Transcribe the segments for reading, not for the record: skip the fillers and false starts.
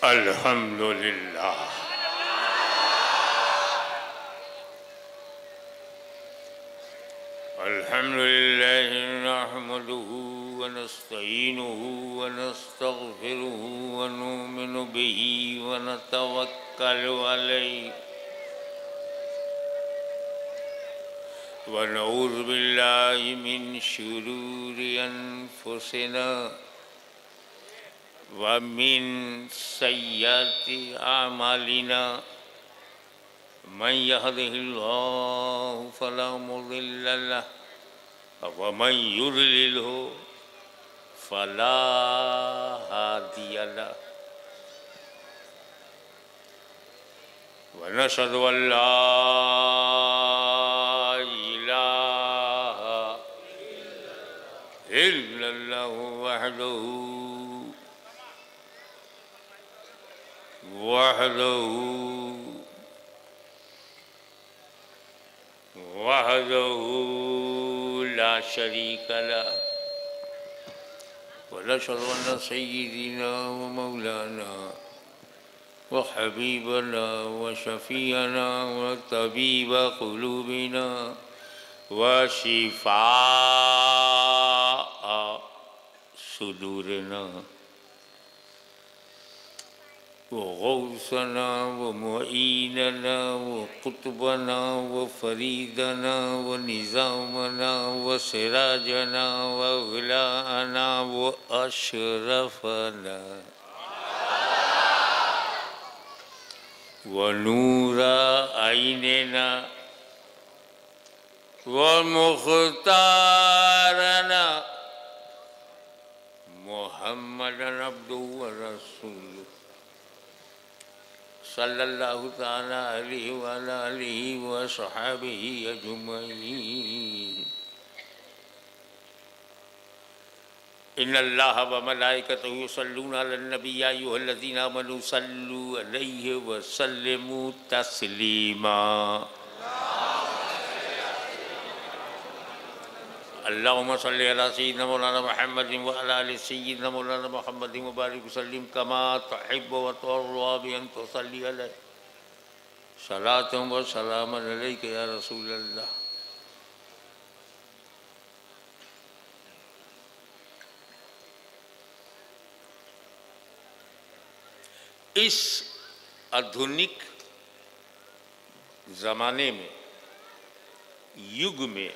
अल्हम्दुलिल्लाह। अल्हम्दुलिल्लाहि नहमदुहु व नस्तईनुहु व नस्तगफिरुहु व नुमिनु बिही व नतवक्कलु अलैहि व नऊज़ु बिल्लाहि मिन शुरूरि अनफुसिना व मिन सय्यिआति अमालिना मन यहदिहिल्लाहु फला मुदिल्ल लहु व मन युद्लिलहु फला हादिय लहु व नशहदु अन ला इलाहा इल्लल्लाहु वहदहु ला शरीक लहु व नशहदु अन्न सय्यिदना व मौलाना व हबीबना व शफीअना व तबीब क़ुलूबिना व शिफा सुदूरना व गौसना व मुईनना व कुतुबना व फरीदना व निज़ामना व सिराजना व ग़िलाना व अशरफना व नूरा आइनना व मुख्तारना मुहम्मदन अब्दुहु व रसूलुहु सल्लल्लाहु तआला अलैहि व अला आलिहि व सहाबिहि अजमईन। इन्नल्लाह व मलाइकतहु युसल्लूना अलन नबी या अय्युहल्लज़ीना आमनू सल्लू अलैहि व सल्लिमू तस्लीमा। अल्लाहुम्मा सल्लि अला सय्यिदिना मौलाना मुहम्मदिन व अला आलि सय्यिदिना मौलाना मुहम्मदिन व बारिक वसल्लिम कमा तुहिब्बु व तुर्ज़ा बि अन तुसल्ली अलैहि सलातन व सलामन अलैका या रसूलल्लाह। इस आधुनिक ज़माने में, युग में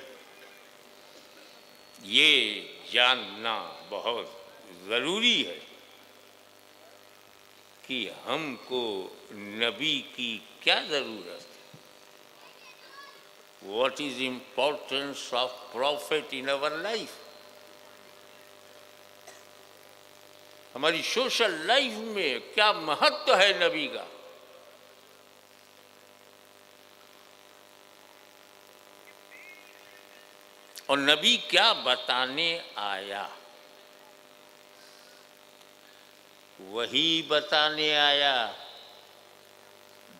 ये जानना बहुत ज़रूरी है कि हमको नबी की क्या ज़रूरत है। What is the importance of prophet in our life? हमारी सोशल लाइफ में क्या महत्व है नबी का। और नबी क्या बताने आया, वही बताने आया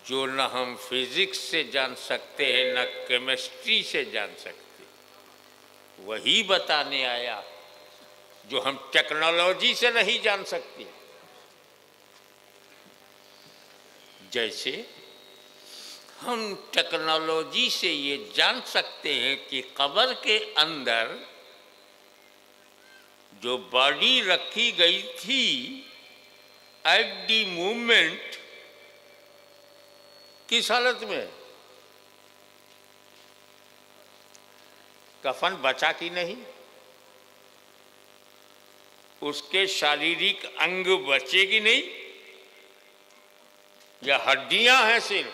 जो न हम फिजिक्स से जान सकते हैं न केमिस्ट्री से जान सकते। वही बताने आया जो हम टेक्नोलॉजी से नहीं जान सकते। जैसे हम टेक्नोलॉजी से ये जान सकते हैं कि कब्र के अंदर जो बॉडी रखी गई थी एट दी मूवमेंट किस हालत में, कफन बचा कि नहीं, उसके शारीरिक अंग बचे कि नहीं, या हड्डियां हैं सिर्फ,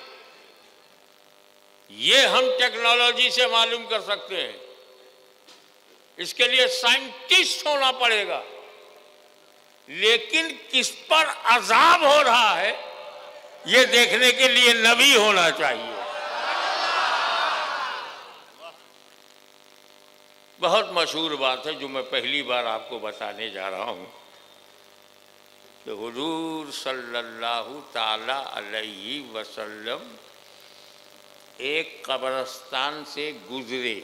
ये हम टेक्नोलॉजी से मालूम कर सकते हैं। इसके लिए साइंटिस्ट होना पड़ेगा। लेकिन किस पर अजाब हो रहा है ये देखने के लिए नबी होना चाहिए। बहुत मशहूर बात है जो मैं पहली बार आपको बताने जा रहा हूं कि हुजूर सल्लल्लाहु ताला अलैहि वसल्लम एक कब्रिस्तान से गुजरे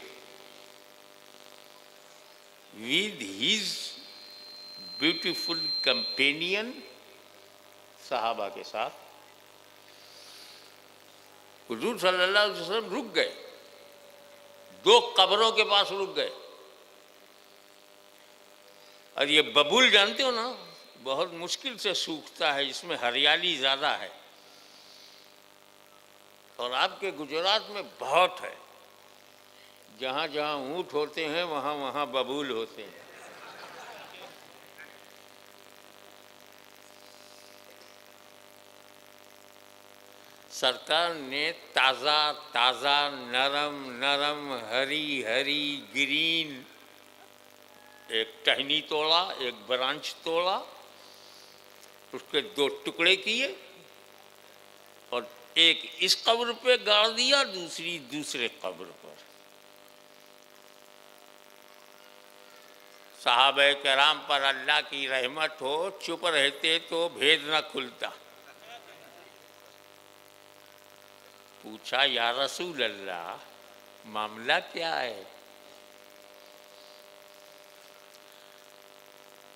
with his beautiful companion सहाबा के साथ हुजूर सल्लल्लाहु अलैहि वसल्लम रुक गए, 2 कब्रों के पास रुक गए। और ये बबूल जानते हो ना, बहुत मुश्किल से सूखता है, इसमें हरियाली ज़्यादा है, और आपके गुजरात में बहुत है। जहाँ जहाँ ऊँट होते हैं वहाँ वहाँ बबूल होते हैं। सरकार ने ताज़ा ताज़ा नरम नरम हरी हरी ग्रीन एक टहनी तोड़ा, एक ब्रांच तोड़ा, उसके 2 टुकड़े किए और एक इस कब्र पे गाड़ दिया, दूसरी दूसरे कब्र पर। सहाबे कराम पर अल्लाह की रहमत हो, चुप रहते तो भेद न खुलता। पूछा, या रसूल अल्लाह, मामला क्या है?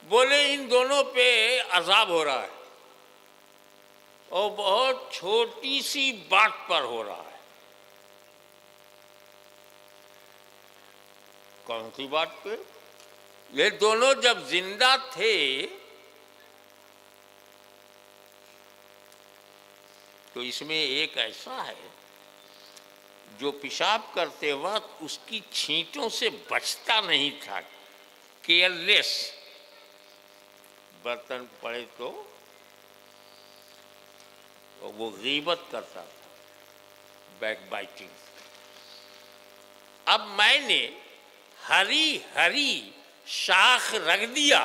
बोले, इन दोनों पे अजाब हो रहा है और बहुत छोटी सी बात पर हो रहा है। कौन सी बात पे? ये दोनों जब जिंदा थे तो इसमें एक ऐसा है जो पेशाब करते वक्त उसकी छींटों से बचता नहीं था, केयरलेस, बर्तन पड़े तो वो गीबत करता था, बैक बाइटिंग। अब मैंने हरी हरी शाख रख दिया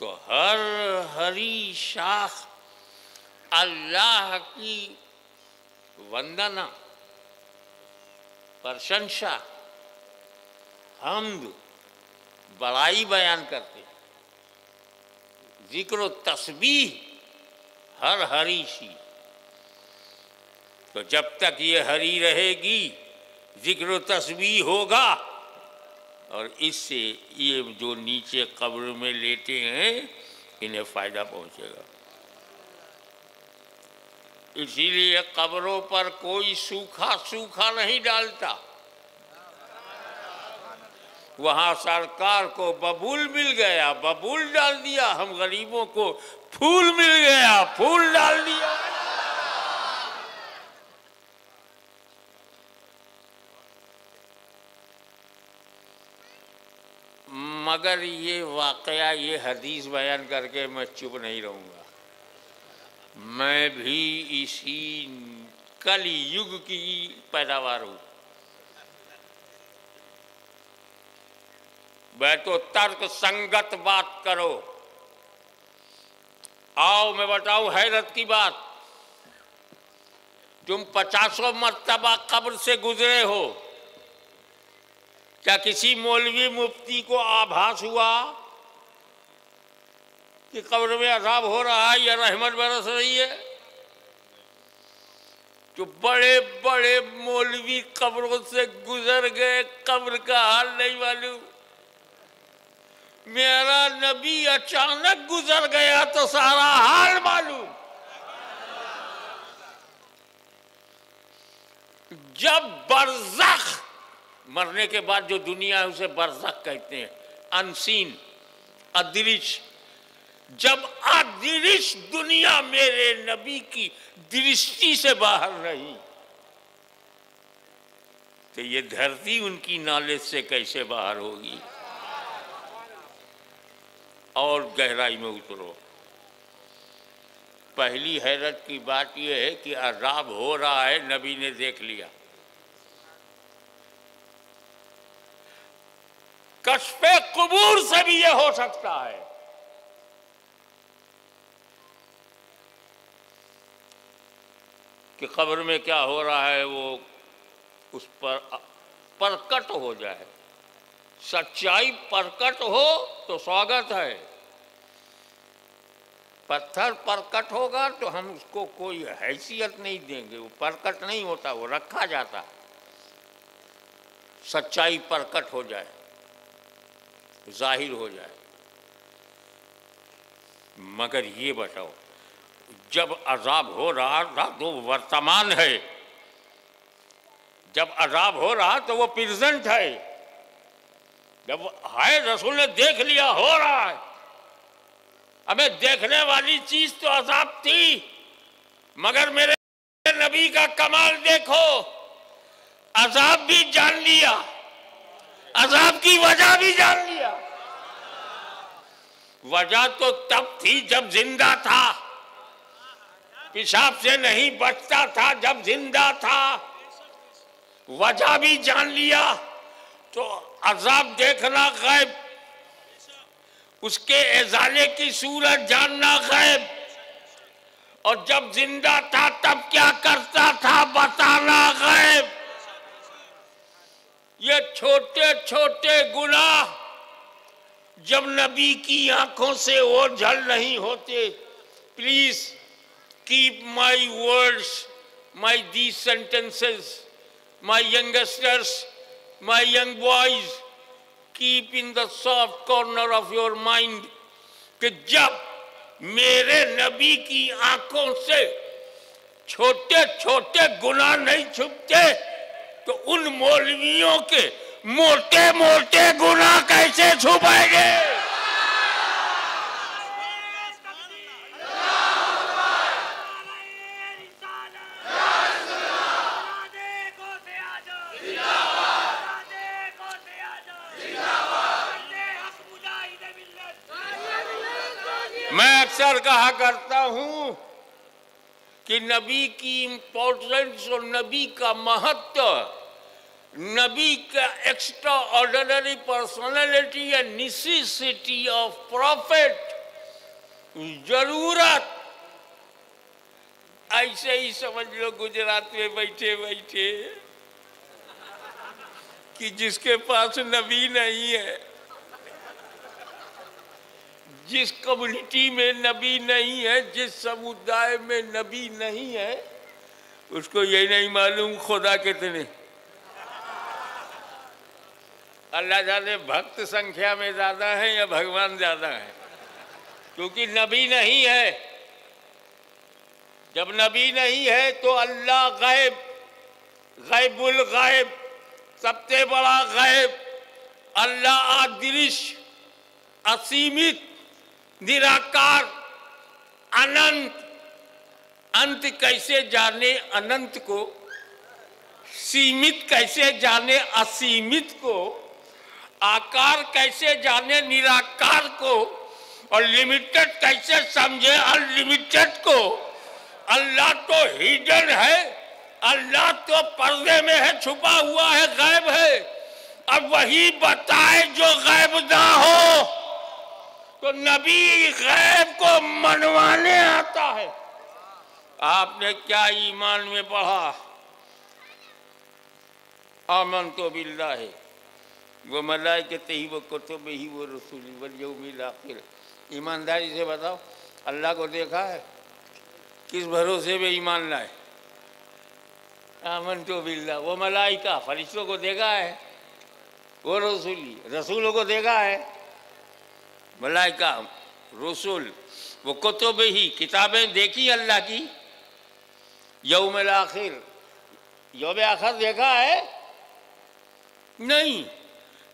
तो हर हरी शाख अल्लाह की वंदना, प्रशंसा, हम्द, बड़ाई बयान करते, जिक्र तस्बीह हर हरी सी। तो जब तक ये हरी रहेगी जिक्र तस्बीह होगा और इससे ये जो नीचे कब्र में लेटे हैं इन्हें फायदा पहुंचेगा। इसीलिए कब्रों पर कोई सूखा सूखा नहीं डालता। वहां सरकार को बबूल मिल गया, बबूल डाल दिया, हम गरीबों को फूल मिल गया, फूल डाल दिया। मगर ये वाकया, ये हदीस बयान करके मैं चुप नहीं रहूँगा। मैं भी इसी कली युग की पैदावार हूँ। मैं तो तर्क संगत बात करो। आओ मैं बताऊं हैरत की बात। तुम 50 मर्तबा कब्र से गुजरे हो, क्या किसी मौलवी मुफ्ती को आभास हुआ कि कब्र में अजाब हो रहा है या रहमत बरस रही है? जो बड़े बड़े मौलवी कब्रों से गुजर गए, कब्र का हाल नहीं मालूम। मेरा नबी अचानक गुजर गया तो सारा हाल मालूम। जब बरज़ख, मरने के बाद जो दुनिया है उसे बरज़ख कहते हैं, अनसीन, अदृश्य। जब अदृश्य दुनिया मेरे नबी की दृष्टि से बाहर रही तो ये धरती उनकी नॉलेज से कैसे बाहर होगी? और गहराई में उतरो। पहली हैरत की बात यह है कि अज़ाब हो रहा है, नबी ने देख लिया। कश्फे कुबूर से भी यह हो सकता है। कि कब्र में क्या हो रहा है वो उस पर प्रकट हो जाए। सच्चाई प्रकट हो तो स्वागत है। पत्थर प्रकट होगा तो हम उसको कोई हैसियत नहीं देंगे, वो प्रकट नहीं होता, वो रखा जाता। सच्चाई प्रकट हो जाए, जाहिर हो जाए। मगर ये बताओ, जब अजाब हो रहा था तो वर्तमान है, जब अजाब हो रहा तो वो प्रेजेंट है। जब है रसूल ने देख लिया हो रहा है, हमें देखने वाली चीज तो अजाब थी, मगर मेरे नबी का कमाल देखो, अजाब भी जान लिया, अजाब की वजह भी जान लिया। वजह तो तब थी जब जिंदा था, पेशाब से नहीं बचता था जब जिंदा था, वजह भी जान लिया। तो अजाब देखना गैब, उसके एजाले की सूरत जानना गैब, और जब जिंदा था तब क्या करता था बताना गैब। ये छोटे छोटे गुनाह जब नबी की आंखों से ओझल नहीं होते। Please keep my words, my these sentences, my youngsters, my young boys, keep in the soft corner of your mind, कि जब मेरे नबी की आंखों से छोटे छोटे गुनाह नहीं छुपते तो उन मौलवियों के मोटे मोटे गुनाह कैसे छुपाएंगे। मैं अक्सर कहा करता हूं कि नबी की इंपॉर्टेंस और नबी का महत्व, नबी का extra ordinary personality and necessity of profit, जरूरत, ऐसे ही समझ लो गुजरात में बैठे बैठे कि जिसके पास नबी नहीं है, जिस कम्युनिटी में नबी नहीं है, जिस समुदाय में नबी नहीं है, उसको यही नहीं मालूम खुदा कितने। अल्लाह जाने भक्त संख्या में ज्यादा है या भगवान ज्यादा है, क्योंकि नबी नहीं है। जब नबी नहीं है तो अल्लाह गैब, गैबुल गैब, सबसे बड़ा गैब, अल्लाह अदृश्य, असीमित, निराकार, अनंत। अंत कैसे जाने अनंत को, सीमित कैसे जाने असीमित को, आकार कैसे जाने निराकार को, और लिमिटेड कैसे समझे अनलिमिटेड को। अल्लाह तो हिडन है, अल्लाह तो पर्दे में है, छुपा हुआ है, गैब है। अब वही बताए जो गैब ना हो। तो नबी गैब को मनवाने आता है। आपने क्या ईमान में पढ़ा? आमनतु बिल्लाहि व मलाइकतिही व कुतुबिही व रुसुलिही वल यौमिल आखिर। ईमानदारी से बताओ, अल्लाह को देखा है? किस भरोसे पे ईमान लाए? आमनतु बिल्लाह व मलाइका, फरिश्तों को देखा है? वो रसूली, रसूलों को देखा है? मलाइका, रसूल, वो कुतुबिही, किताबें देखी अल्लाह की? यौमिल आखिर, यौम आखिर देखा है? नहीं।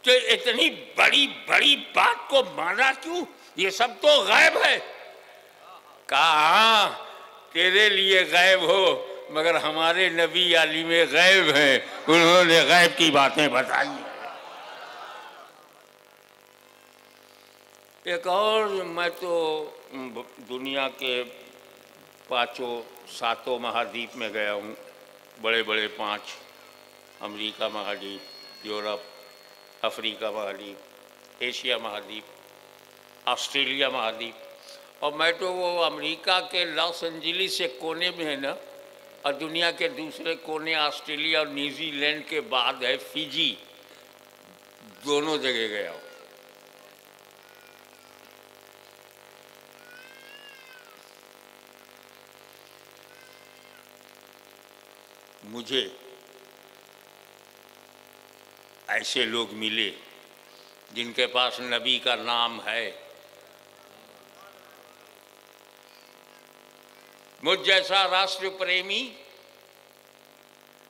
तो इतनी बड़ी बड़ी बात को माना क्यों? ये सब तो गैब है। कहा तेरे लिए गैब हो, मगर हमारे नबी आलिम गैब हैं, उन्होंने गैब की बातें बताई। एक और, मैं तो दुनिया के पांचों सातों महाद्वीप में गया हूँ, बड़े बड़े 5, अमेरिका महाद्वीप, यूरोप, अफ्रीका महाद्वीप, एशिया महाद्वीप, ऑस्ट्रेलिया महाद्वीप, और मैं तो वो अमेरिका के लॉस एंजलिस से कोने में है ना, और दुनिया के दूसरे कोने ऑस्ट्रेलिया और न्यूजीलैंड के बाद है फिजी, दोनों जगह गया हूँ। मुझे ऐसे लोग मिले जिनके पास नबी का नाम है, मुझ जैसा राष्ट्र प्रेमी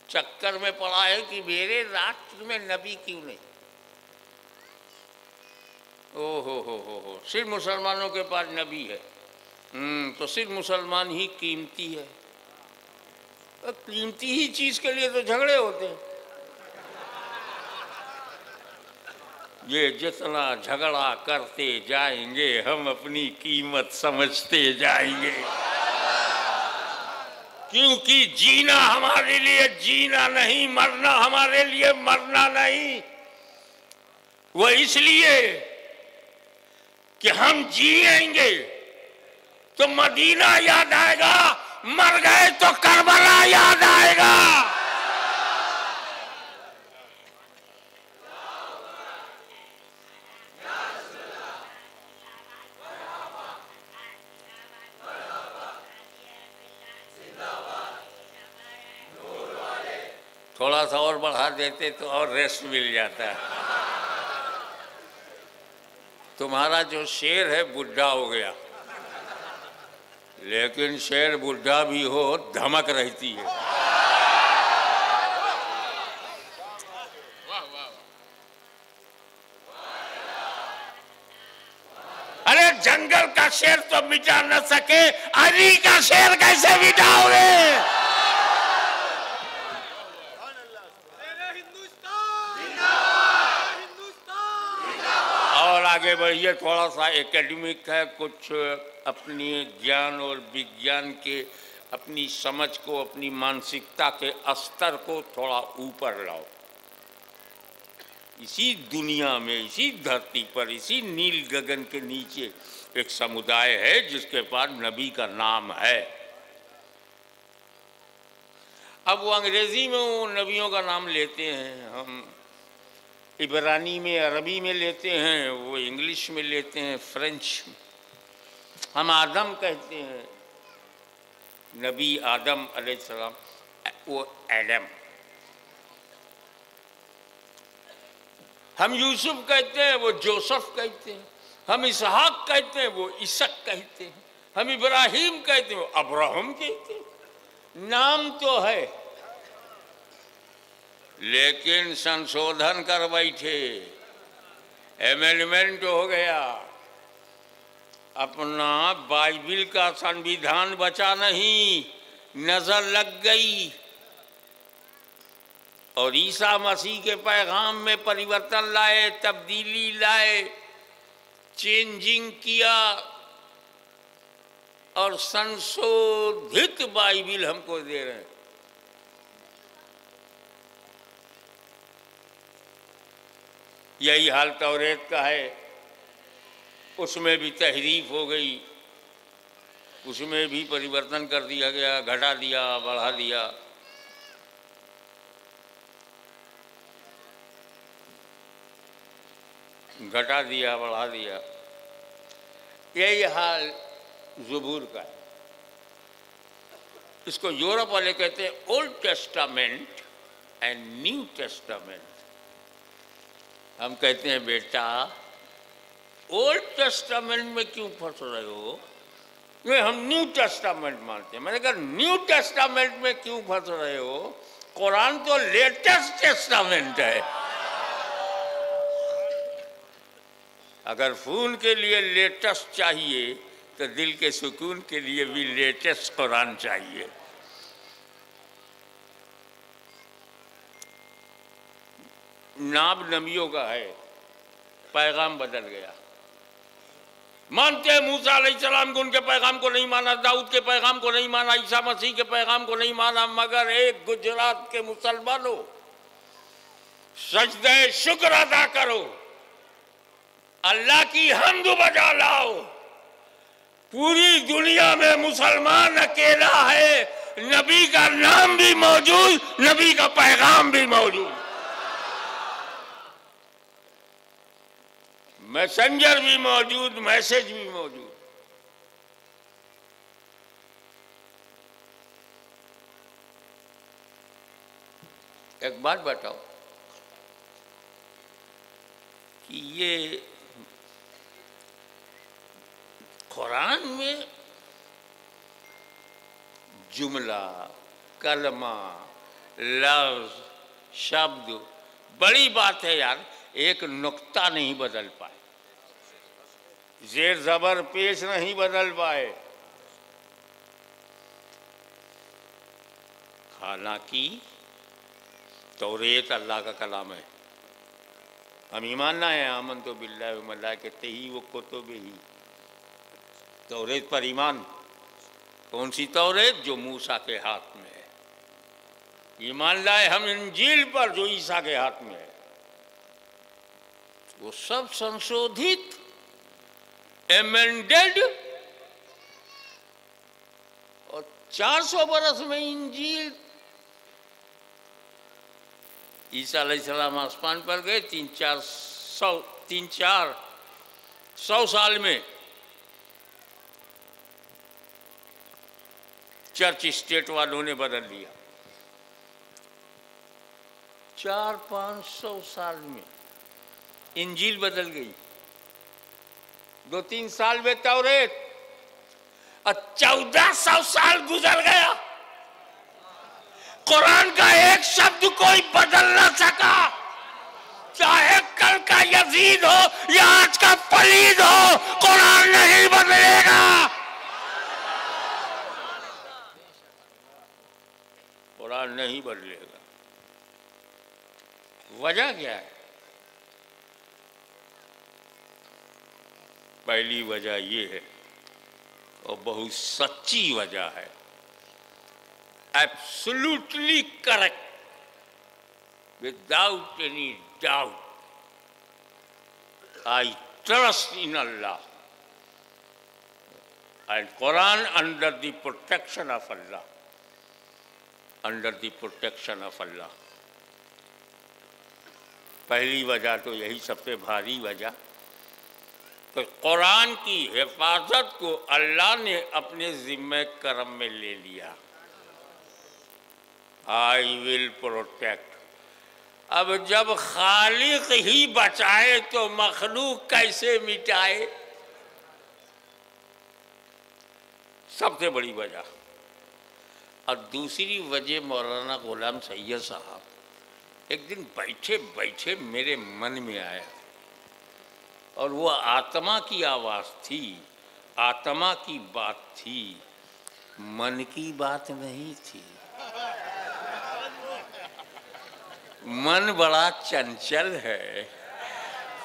चक्कर में पड़ा है कि मेरे राष्ट्र में नबी क्यों नहीं। ओ हो, सिर्फ मुसलमानों के पास नबी है। तो सिर्फ मुसलमान ही कीमती है। तो कीमती ही चीज के लिए तो झगड़े होते हैं। ये जितना झगड़ा करते जाएंगे हम अपनी कीमत समझते जाएंगे, क्योंकि जीना हमारे लिए जीना नहीं, मरना हमारे लिए मरना नहीं। वो इसलिए कि हम जिएंगे तो मदीना याद आएगा, मर गए तो करबला याद आएगा। थोड़ा सा और बढ़ा देते तो और रेस्ट मिल जाता है। तुम्हारा जो शेर है बुढ़ा हो गया, लेकिन शेर बुढ़ा भी हो धमक रहती है। अरे जंगल का शेर तो मिटा न सके, अली का शेर कैसे मिटाओगे? और आगे बढ़िए, थोड़ा सा एकेडमिक है, कुछ अपनी ज्ञान और विज्ञान के अपनी समझ को, अपनी मानसिकता के स्तर को थोड़ा ऊपर लाओ। इसी दुनिया में, इसी धरती पर, इसी नील गगन के नीचे एक समुदाय है जिसके पास नबी का नाम है। अब वो अंग्रेजी में वो नबियों का नाम लेते हैं, हम इब्रानी में, अरबी में लेते हैं, वो इंग्लिश में लेते हैं, फ्रेंच। हम आदम कहते हैं, नबी आदम अलैहिस्सलाम, वो एडम। हम यूसुफ कहते हैं, वो जोसेफ कहते हैं। हम इसहाक कहते हैं, वो इसक कहते हैं। हम इब्राहिम कहते हैं, वो अब्राहम कहते हैं। नाम तो है, लेकिन संशोधन कर बैठे, एमेंडमेंट हो गया। अपना बाइबिल का संविधान बचा नहीं, नजर लग गई और ईसा मसीह के पैगाम में परिवर्तन लाए, तब्दीली लाए, चेंजिंग किया और संशोधित बाइबिल हमको दे रहे हैं। यही हाल तौरेत का है, उसमें भी तहरीफ हो गई, उसमें भी परिवर्तन कर दिया गया, घटा दिया, बढ़ा दिया। घटा दिया, बढ़ा दिया। यही हाल ज़बूर का है। इसको यूरोप वाले कहते हैं old testament and new testament. हम कहते हैं बेटा ओल्ड टेस्टामेंट में क्यों फंस रहे हो? ये हम न्यू टेस्टामेंट मानते हैं। मैंने कहा न्यू टेस्टामेंट में क्यों फंस रहे हो? कुरान तो लेटेस्ट टेस्टामेंट है। अगर खून के लिए लेटेस्ट चाहिए तो दिल के सुकून के लिए भी लेटेस्ट कुरान चाहिए। नाम नबियों का है, पैगाम बदल गया। मानते हैं मूसा अलैहिस्सलाम को, उनके पैगाम को नहीं माना, दाऊद के पैगाम को नहीं माना, ईसा मसीह के पैगाम को नहीं माना, मगर एक गुजरात के मुसलमानों, सजदे शुक्र अदा करो, अल्लाह की हम्द बजा लाओ। पूरी दुनिया में मुसलमान अकेला है, नबी का नाम भी मौजूद, नबी का पैगाम भी मौजूद, मैसेंजर भी मौजूद, मैसेज भी मौजूद। एक बात बताओ कि ये कुरान में जुमला, कलमा, लफ्ज, शब्द, बड़ी बात है यार, एक नुक्ता नहीं बदल पाए, जेर जबर पेश नहीं बदल पाए। हालांकि तौरेत अल्लाह का कलाम है, हम ईमान ना है आमन तो बिल्लाहि व मलाइकतिही व कुतुबिही, तौरेत पर ईमान। कौन सी तौरेत? जो मूसा के हाथ में है। ईमान लाए हम इंजील पर जो ईसा के हाथ में है। वो सब संशोधित, एमेंडेड, और 400 बरस में इंजील। ईसा अलैहिस्सलाम आसमान पर गए, 300-400 साल में चर्च स्टेट वालों ने बदल लिया। 400-500 साल में इंजील बदल गई, 2-3 साल में तौरेत, और 1400 साल गुजर गया, कुरान का एक शब्द कोई बदल ना सका। चाहे कल का यजीद हो या आज का फरीद हो, कुरान नहीं बदलेगा। कुरान नहीं बदलेगा। वजह क्या है? पहली वजह ये है, और बहुत सच्ची वजह है, absolutely correct, without any doubt, I trust in Allah and Quran under the protection of Allah, under the protection of Allah. पहली वजह तो यही सबसे भारी वजह, तो कुरान की हिफाजत को अल्लाह ने अपने जिम्मे करम में ले लिया। I will protect. अब जब खालिक ही बचाए तो मखलूक कैसे मिटाए? सबसे बड़ी वजह। और दूसरी वजह, मौलाना गुलाम सैयद साहब एक दिन बैठे बैठे मेरे मन में आया, और वो आत्मा की आवाज़ थी, आत्मा की बात थी, मन की बात नहीं थी। मन बड़ा चंचल है,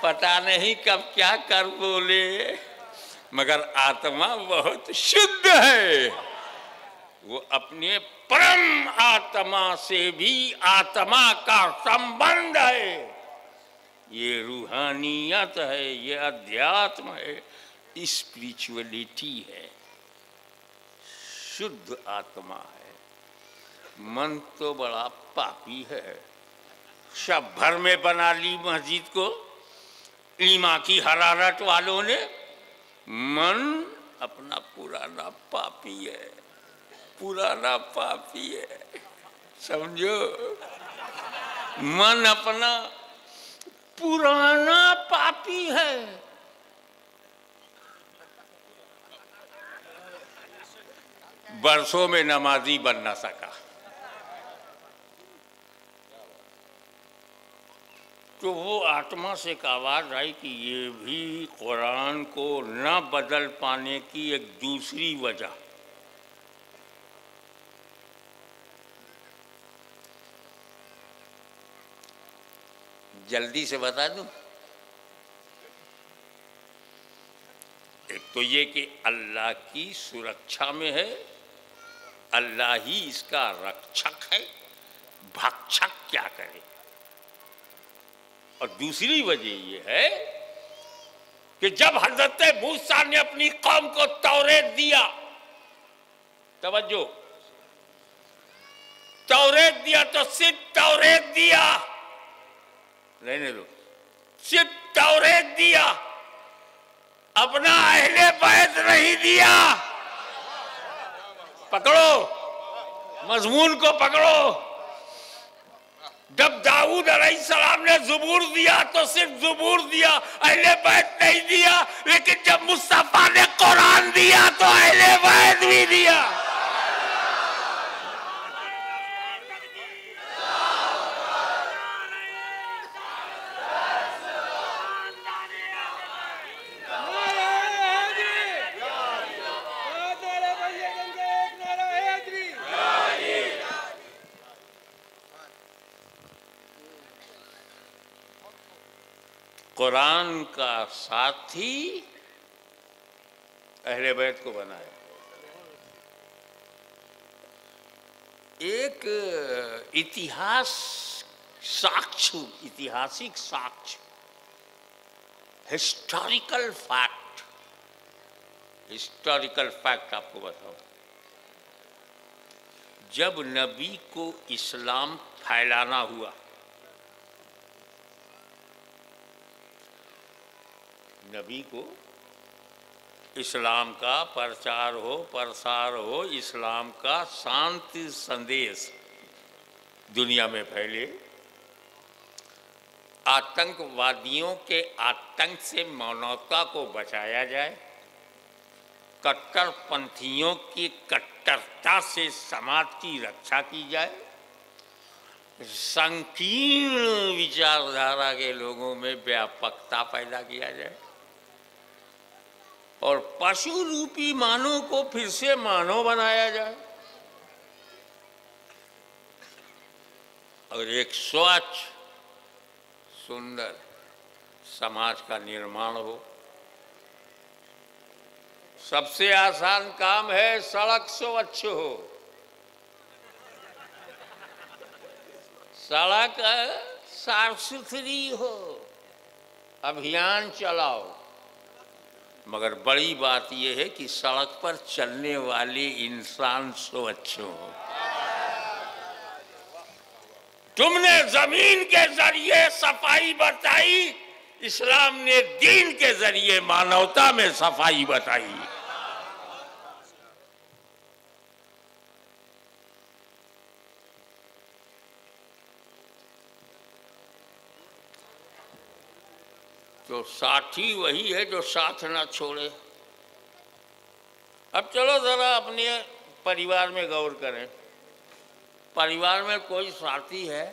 पता नहीं कब क्या कर बोले, मगर आत्मा बहुत शुद्ध है। वो अपने परम आत्मा से भी आत्मा का संबंध है। ये रूहानियत है, ये अध्यात्म है, स्पिरिचुअलिटी है, शुद्ध आत्मा है। मन तो बड़ा पापी है, शब भर में बना ली मस्जिद को ईमा की हरारत वालों ने। मन अपना पुराना पापी है, पुराना पापी है, समझो। मन अपना पुराना पापी है। बरसों में नमाजी बन ना सका, तो वो आत्मा से एक आवाज़ आई कि ये भी कुरान को न बदल पाने की एक दूसरी वजह। जल्दी से बता दूं। एक तो ये कि अल्लाह की सुरक्षा में है, अल्लाह ही इसका रक्षक है, भक्षक क्या करे। और दूसरी वजह ये है कि जब हजरत मूसा ने अपनी कौम को तौरेत दिया, तवज्जो, तौरेत दिया तो सिर्फ तौरेत दिया, रहने दो, सिर्फ तौरेत दिया, अपना अहले बैत नहीं दिया। पकड़ो, मजमून को पकड़ो। जब दाऊद अलैहिस्सलाम ने ज़बूर दिया तो सिर्फ ज़बूर दिया, अहले बैत नहीं दिया। लेकिन जब मुस्तफा ने कुरान दिया तो अहले बैत भी दिया। कुरान का साथी अहले बैत को बनाया। एक इतिहास साक्ष्य, ऐतिहासिक साक्ष्य, हिस्टोरिकल फैक्ट आपको बताओ। जब नबी को इस्लाम फैलाना हुआ, नबी को इस्लाम का प्रचार हो, प्रसार हो, इस्लाम का शांति संदेश दुनिया में फैले, आतंकवादियों के आतंक से मानवता को बचाया जाए, कट्टरपंथियों की कट्टरता से समाज की रक्षा की जाए, संकीर्ण विचारधारा के लोगों में व्यापकता पैदा किया जाए और पशु रूपी मानव को फिर से मानव बनाया जाए और एक स्वच्छ सुंदर समाज का निर्माण हो। सबसे आसान काम है सड़क स्वच्छ हो, सड़क साफ सुथरी हो, अभियान चलाओ। मगर बड़ी बात यह है कि सड़क पर चलने वाले इंसान स्वच्छ हो। तुमने जमीन के जरिए सफाई बताई, इस्लाम ने दीन के जरिए मानवता में सफाई बताई। तो साथी वही है जो साथ ना छोड़े। अब चलो जरा अपने परिवार में गौर करें। परिवार में कोई साथी है?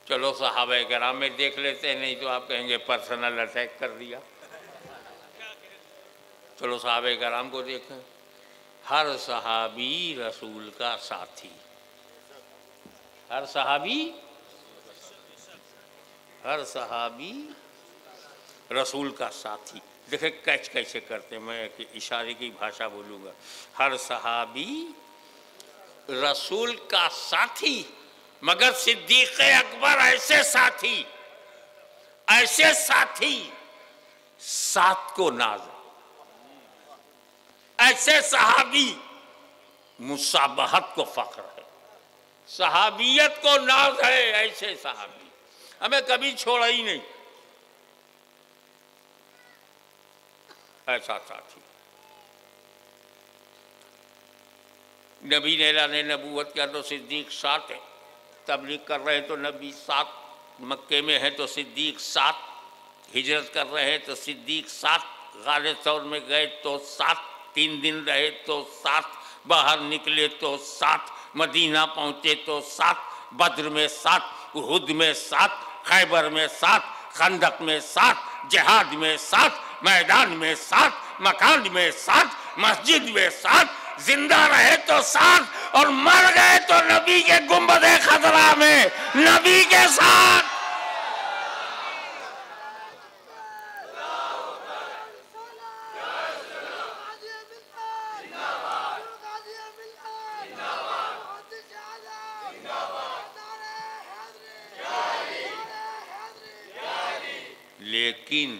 चलो सहाबा किराम में देख लेते हैं, नहीं तो आप कहेंगे पर्सनल अटैक कर दिया। चलो सहाबा किराम को देखें। हर सहाबी रसूल का साथी, हर सहाबी रसूल का साथी। देखे कैच कैसे करते, मैं कि इशारे की भाषा बोलूँगा। हर सहाबी रसूल का साथी, मगर सिद्दीक़ अकबर ऐसे साथी साथ को नाज, ऐसे सहाबी मुसाबहत को फख्र है, सहाबियत को नाज है। ऐसे सहाबी हमें कभी छोड़ा ही नहीं, ऐसा साथी। नबी ने ऐलान नबूवत किया तो सिद्दीक साथ है, तबलीग कर रहे हैं तो नबी साथ, मक्के में है तो सिद्दीक साथ, हिजरत कर रहे हैं तो सिद्दीक साथ, गारे सौर में गए तो साथ, 3 दिन रहे तो साथ, बाहर निकले तो साथ, मदीना पहुँचे तो साथ, बद्र में साथ, उहुद में साथ, खैबर में साथ, खंदक में साथ, जिहाद में साथ, मैदान में साथ, मकान में साथ, मस्जिद में साथ, जिंदा रहे तो साथ और मर गए तो नबी के गुंबदे खतरा में नबी के साथ। लेकिन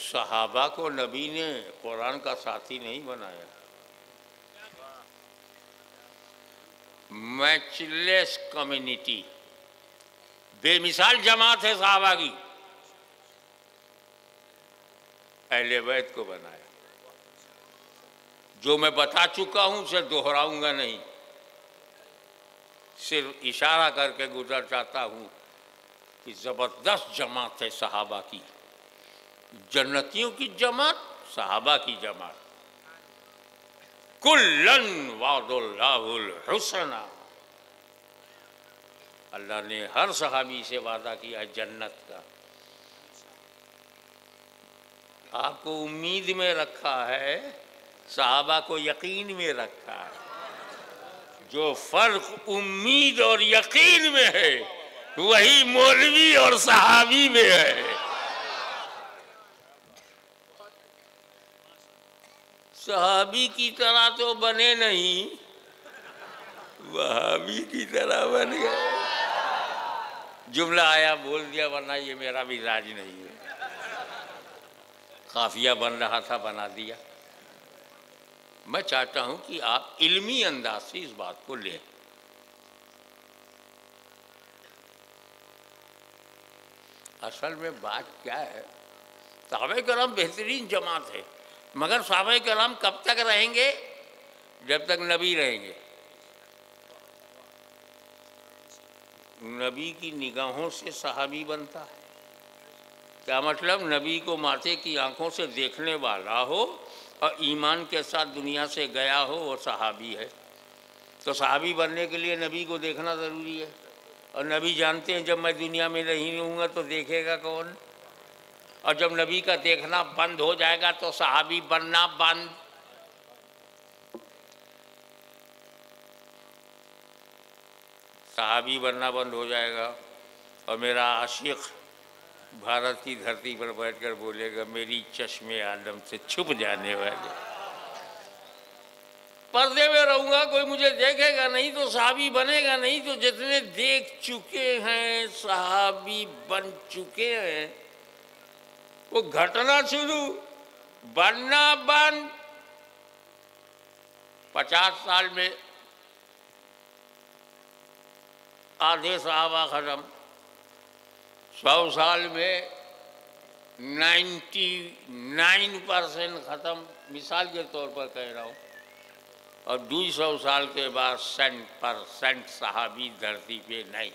सहाबा को नबी ने कुरान का साथी नहीं बनाया। मैचलेस कम्युनिटी, बेमिसाल जमात है सहाबा की, अहले बैत को बनाया। जो मैं बता चुका हूं उसे दोहराऊंगा नहीं, सिर्फ इशारा करके गुजर जाता हूं कि जबरदस्त जमात है सहाबा की, जन्नतियों की जमात, सहाबा की जमात। कुल्लन वादुल्लाहुल हुसना, अल्लाह ने हर सहाबी से वादा किया जन्नत का। आपको उम्मीद में रखा है, सहाबा को यकीन में रखा है। जो फर्क उम्मीद और यकीन में है वही मौलवी और सहाबी में है। सहाबी की तरह तो बने नहीं, वहाबी की तरह बन गए। जुमला आया बोल दिया, वरना ये मेरा मिजाज नहीं है। काफिया बन रहा था, बना दिया। मैं चाहता हूं कि आप इल्मी अंदाज से इस बात को लें। असल में बात क्या है, सहाबा कराम बेहतरीन जमात है, मगर सहाबा कराम कब तक रहेंगे? जब तक नबी रहेंगे। नबी की निगाहों से सहाबी बनता है। क्या मतलब? नबी को माथे की आंखों से देखने वाला हो और ईमान के साथ दुनिया से गया हो, वो सहाबी है। तो सहाबी बनने के लिए नबी को देखना ज़रूरी है, और नबी जानते हैं जब मैं दुनिया में नहीं रहूँगा तो देखेगा कौन? और जब नबी का देखना बंद हो जाएगा तो सहाबी बनना बंद। सहाबी बनना बंद हो जाएगा और मेरा आशिक भारत की धरती पर बैठकर बोलेगा मेरी चश्मे आलम से छुप जाने वाले। पर्दे में रहूंगा, कोई मुझे देखेगा नहीं, तो सहाबी बनेगा नहीं। तो जितने देख चुके हैं सहाबी बन चुके हैं, वो घटना शुरू, बनना बंद। 50 साल में आधे सहाबा खत्म, 100 साल में 99% खत्म, मिसाल के तौर पर कह रहा हूँ। और 200 साल के बाद 100% सहाबी धरती पे नहीं।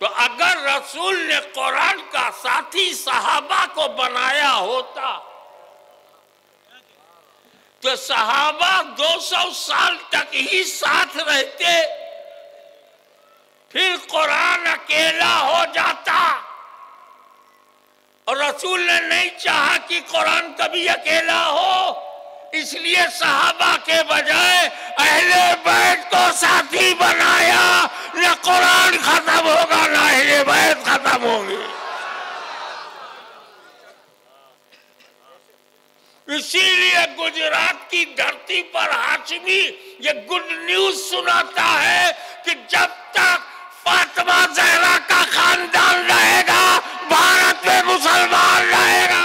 तो अगर रसूल ने कुरान का साथी सहाबा को बनाया होता तो सहाबा 200 साल तक ही साथ रहते, फिर कुरान अकेला हो जाता। और रसूल ने नहीं चाहा कि कुरान कभी अकेला हो, इसलिए सहाबा के बजाय अहले बैत को साथी बनाया। न कुरान खत्म होगा न अहले बैत खत्म होंगे। इसीलिए गुजरात की धरती पर हाशमी ये गुड न्यूज सुनाता है कि जब तक फातिमा ज़हरा का खानदान रहेगा, भारत में मुसलमान रहेगा।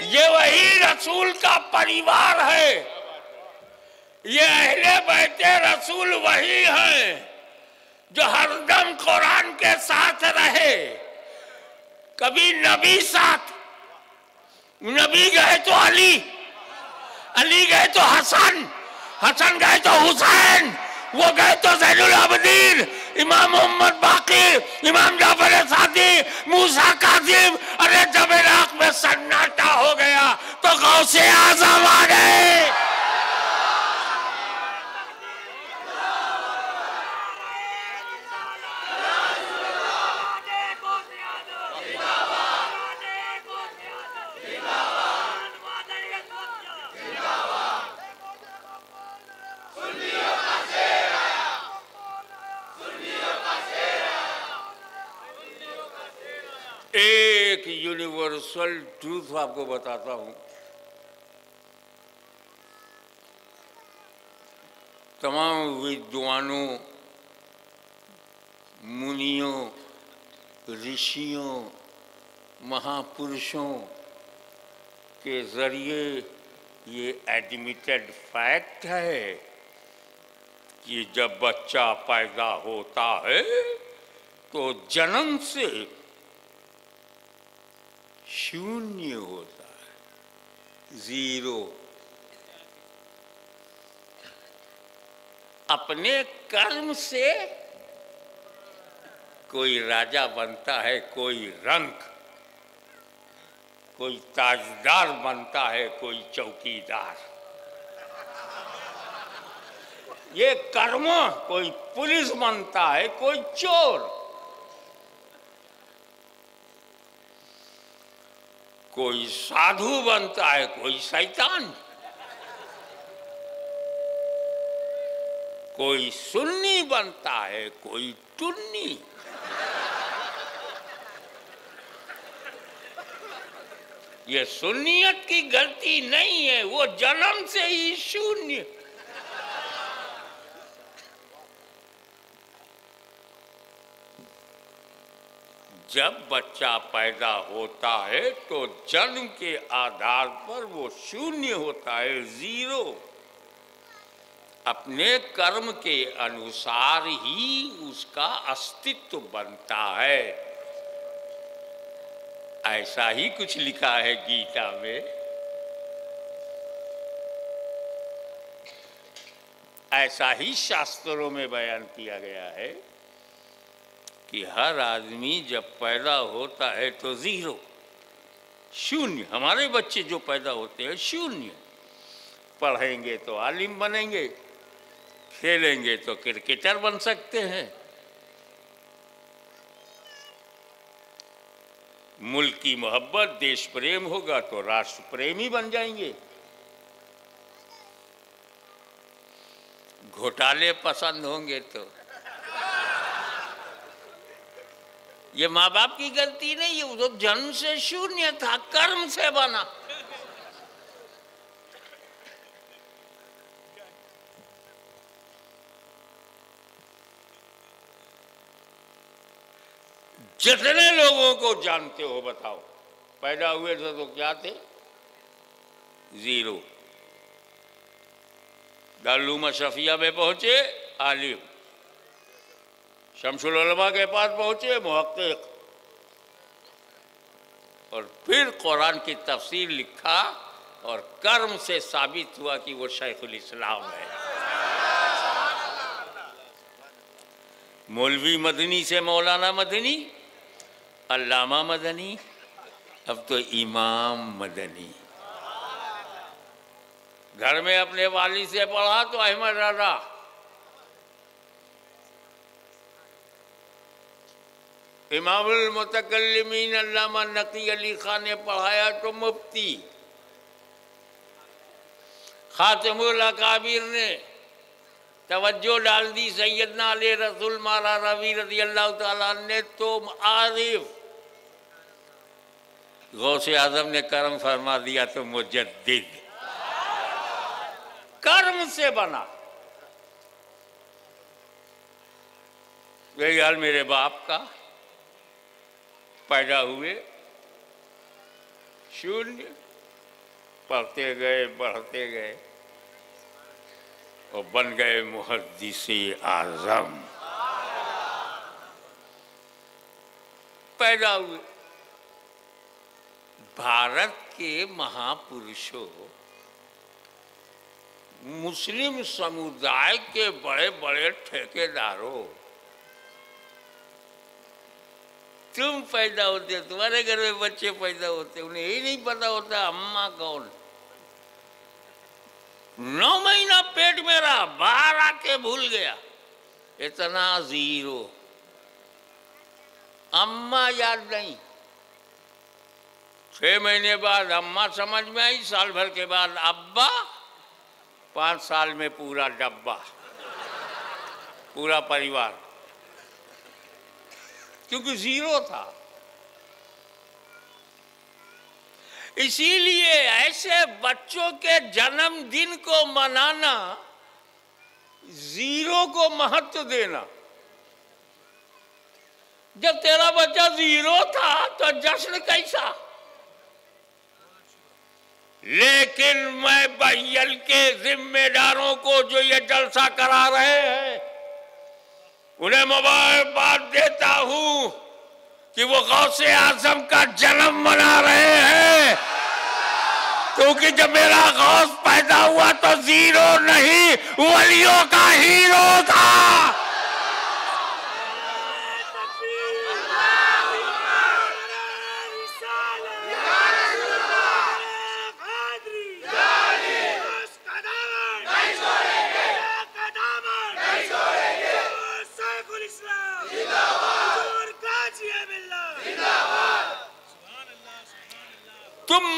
ये वही रसूल का परिवार है, ये अहले बैते रसूल वही है जो हरदम कुरान के साथ रहे। कभी नबी साथ, नबी गए तो अली, अली गए तो हसन, हसन गए तो हुसैन, वो गए तो ज़ैनुल आबिदीन, इमाम मोहम्मद बाकिर, इमाम जाफर सादी, मूसा कासिम। अरे जब इराक में सन्नाटा हो गया तो गौसे आज़म आ गए। एक यूनिवर्सल ट्रूथ आपको बताता हूं, तमाम विद्वानों, मुनियों, ऋषियों, महापुरुषों के जरिए ये एडमिटेड फैक्ट है कि जब बच्चा पैदा होता है तो जन्म से शून्य होता है, जीरो। अपने कर्म से कोई राजा बनता है, कोई रंक, कोई ताजदार बनता है, कोई चौकीदार। ये कर्म, कोई पुलिस बनता है, कोई चोर, कोई साधु बनता है, कोई शैतान, कोई सुन्नी बनता है, कोई टुन्नी। ये सुन्नियत की गलती नहीं है, वो जन्म से ही शून्य। जब बच्चा पैदा होता है तो जन्म के आधार पर वो शून्य होता है, जीरो। अपने कर्म के अनुसार ही उसका अस्तित्व बनता है। ऐसा ही कुछ लिखा है गीता में। ऐसा ही शास्त्रों में बयान किया गया है कि हर आदमी जब पैदा होता है तो जीरो, शून्य। हमारे बच्चे जो पैदा होते हैं शून्य। पढ़ेंगे तो आलिम बनेंगे, खेलेंगे तो क्रिकेटर बन सकते हैं, मुल्क की मोहब्बत, देश प्रेम होगा तो राष्ट्र प्रेमी बन जाएंगे। घोटाले पसंद होंगे तो ये माँ बाप की गलती नहीं है, वो तो जन्म से शून्य था, कर्म से बना। जितने लोगों को जानते हो बताओ, पैदा हुए थे तो क्या थे? जीरो। दारुल अशरफिया में पहुंचे आलिम, शमसुल उलमा के पास पहुंचे मुहक्किक, और फिर कुरान की तफसीर लिखा और कर्म से साबित हुआ कि वो शेखुल इस्लाम है। मौलवी मदनी से मौलाना मदनी, अल्लामा मदनी, अब तो इमाम मदनी। घर में अपने वाली से पढ़ा तो अहमद रजा, इमामुल मुतकल्लिमीन अल्लामा नकी अली खान ने पढ़ाया तो मुफ्ती, खातिमुल अकाबिर ने तवज्जो डाल दी सैयदना अली रसूल माला रवी रज़ी अल्लाह ताला ने तो आरिफ, गौसे आजम ने कर्म फरमा दिया तो मुजद्दिद। कर्म से बना। यही हाल मेरे बाप का, पैदा हुए शून्य, पढ़ते गए बढ़ते गए और बन गए मुहद्दिसे आजम। पैदा हुए। भारत के महापुरुषों, मुस्लिम समुदाय के बड़े बड़े ठेकेदारों, तुम पैदा होते, तुम्हारे घर में बच्चे पैदा होते, उन्हें यही नहीं पता होता अम्मा कौन। 9 महीना पेट में रहा, बाहर आके भूल गया, इतना जीरो। अम्मा याद नहीं। 6 महीने बाद अम्मा समझ में आई, साल भर के बाद अब्बा, 5 साल में पूरा डब्बा, पूरा परिवार, क्योंकि जीरो था। इसीलिए ऐसे बच्चों के जन्मदिन को मनाना, जीरो को महत्व देना। जब तेरा बच्चा जीरो था तो जश्न कैसा। लेकिन मैं बहियल के जिम्मेदारों को जो ये जलसा करा रहे हैं, उन्हें मुबारकबाद देता हूं कि वो गौसे आजम का जन्म मना रहे हैं। क्योंकि जब मेरा गौस पैदा हुआ तो जीरो नहीं, वलियों का हीरो था।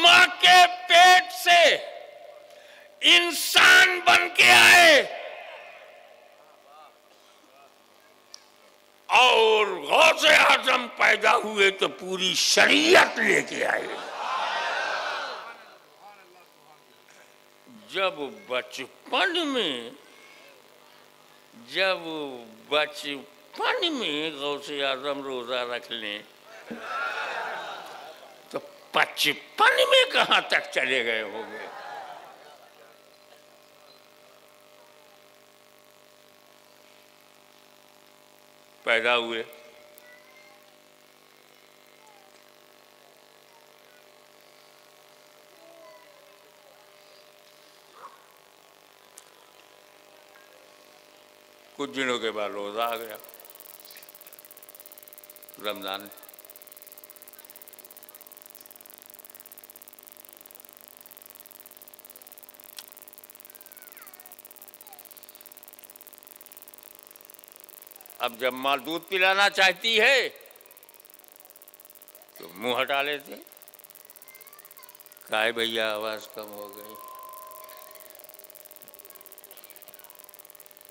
मां के पेट से इंसान बन के आए और गौसे आजम पैदा हुए तो पूरी शरीयत लेके आए। जब बचपन में गौसे आजम रोजा रख लें तो 55 में कहां तक चले गए होंगे। पैदा हुए, कुछ दिनों के बाद रोजा आ गया, रमजान। अब जब माँ दूध पिलाना चाहती है तो मुंह हटा लेते, काहे भैया आवाज कम हो गई,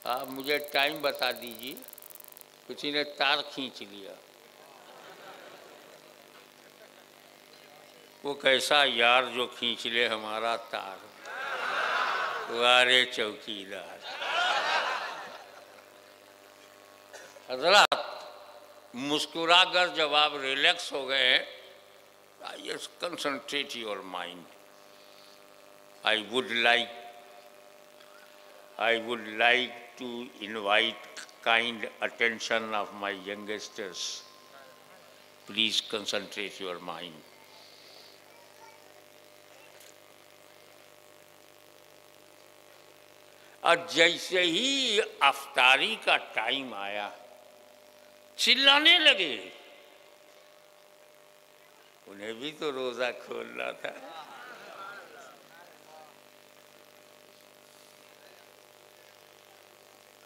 आप मुझे टाइम बता दीजिए। किसी ने तार खींच लिया। वो कैसा यार जो खींच ले हमारा तार, वारे चौकीदार। हजरात, मुस्कुराकर जब आप रिलैक्स हो गए, yes, concentrate your mind. I would like to invite kind attention of my youngsters. Please concentrate your mind. और जैसे ही अफ्तारी का टाइम आया, चिल्लाने लगे। उन्हें भी तो रोजा खोलना था।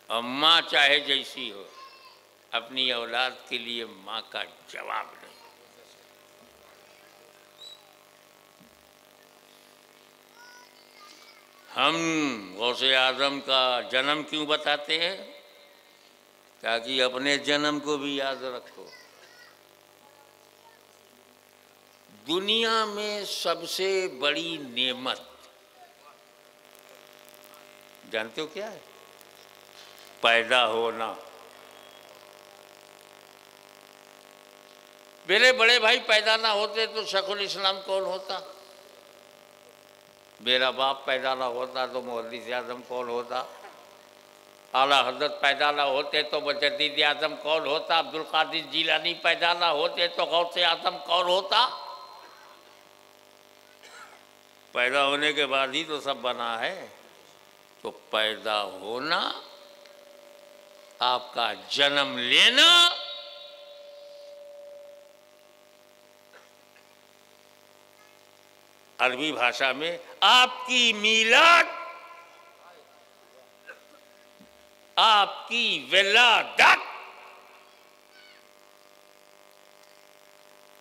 अम्मा चाहे जैसी हो, अपनी औलाद के लिए माँ का जवाब नहीं। हम गौसे आजम का जन्म क्यों बताते हैं? ताकि अपने जन्म को भी याद रखो। दुनिया में सबसे बड़ी नेमत जानते हो क्या है? पैदा होना। मेरे बड़े भाई पैदा ना होते तो शेखुल इस्लाम कौन होता? मेरा बाप पैदा ना होता तो मुहद्दिस आज़म कौन होता? आला हजरत पैदा ना होते तो मुजद्दिद आज़म कौन होता? अब्दुल कादिर जिलानी पैदा ना होते तो गौसे आज़म कौन होता? पैदा होने के बाद ही तो सब बना है। तो पैदा होना, आपका जन्म लेना, अरबी भाषा में आपकी मीलाद, आपकी विलादत,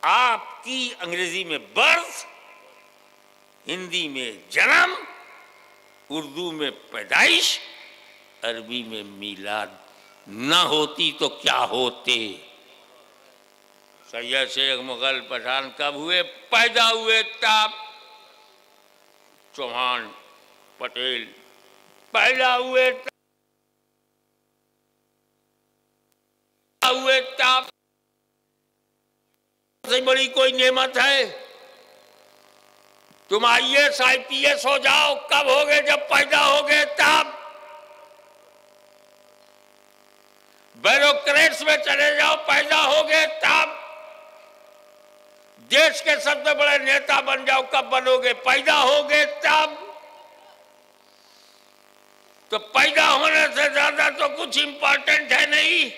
आपकी अंग्रेजी में बर्थ, हिंदी में जन्म, उर्दू में पैदाइश, अरबी में मीलाद न होती तो क्या होते? सैयद शेख मुगल पठान कब हुए? पैदा हुए तब। चौहान पटेल पैदा हुए तब। सबसे बड़ी कोई नेमत है? तुम IAS IPS हो जाओ, कब होगे? जब पैदा होगे तब। ब्यूरोक्रेट्स में चले जाओ, पैदा होगे तब। देश के सबसे बड़े नेता बन जाओ, कब बनोगे? पैदा होगे तब। तो पैदा होने से ज्यादा तो कुछ इंपॉर्टेंट है नहीं।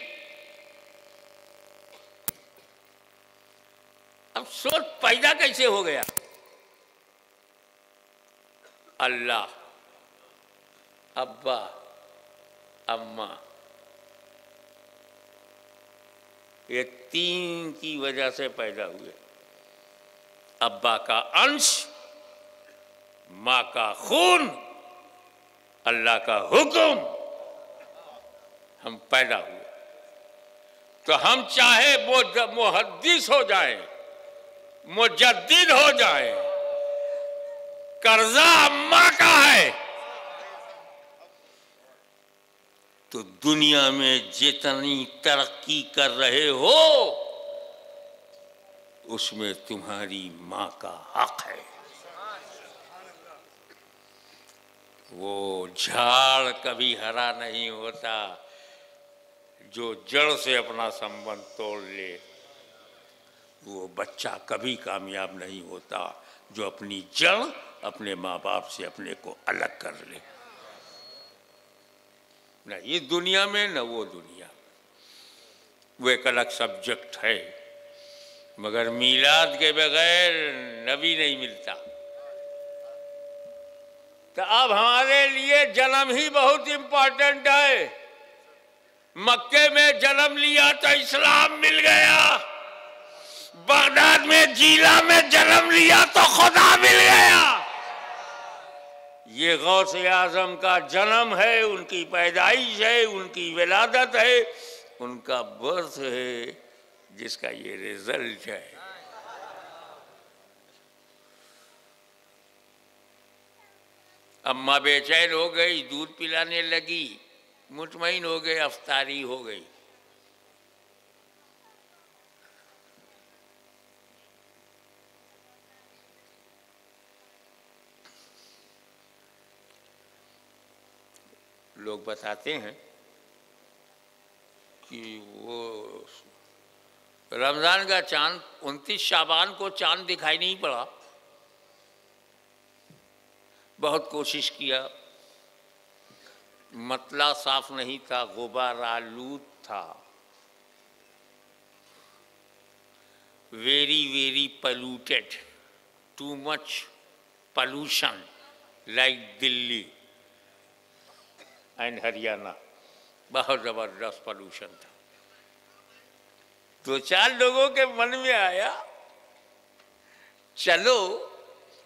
अब सोच, पैदा कैसे हो गया? अल्लाह, अब्बा, अम्मा, ये तीन की वजह से पैदा हुए। अब्बा का अंश, माँ का खून, अल्लाह का हुक्म, हम पैदा हुए। तो हम चाहे वो मुहद्दिस हो जाए, मुजद्दिद हो जाए, कर्जा अम्मा का है, तो दुनिया में जितनी तरक्की कर रहे हो उसमें तुम्हारी माँ का हक है। वो झाड़ कभी हरा नहीं होता जो जड़ से अपना संबंध तोड़ ले, वो बच्चा कभी कामयाब नहीं होता जो अपनी जड़ अपने माँ बाप से अपने को अलग कर ले। न इस दुनिया में न वो दुनिया में, वो एक अलग सब्जेक्ट है। मगर मीलाद के बगैर नबी नहीं मिलता। तो अब हमारे लिए जन्म ही बहुत इंपॉर्टेंट है। मक्के में जन्म लिया तो इस्लाम मिल गया, बगदाद में जिला में जन्म लिया तो खुदा मिल गया। ये गौसे आजम का जन्म है, उनकी पैदाइश है, उनकी विलादत है, उनका बर्थ है, जिसका ये रिजल्ट है। अम्मा बेचैन हो गई, दूध पिलाने लगी, मुतमईन हो गए, अफ्तारी हो गई। लोग बताते हैं कि वो रमजान का चांद 29 शाबान को चांद दिखाई नहीं पड़ा। बहुत कोशिश किया, मतला साफ नहीं था, गुबार आलूद था, very polluted, too much pollution like Delhi and Haryana, बहुत जबरदस्त पॉल्यूशन था। दो चार लोगों के मन में आया, चलो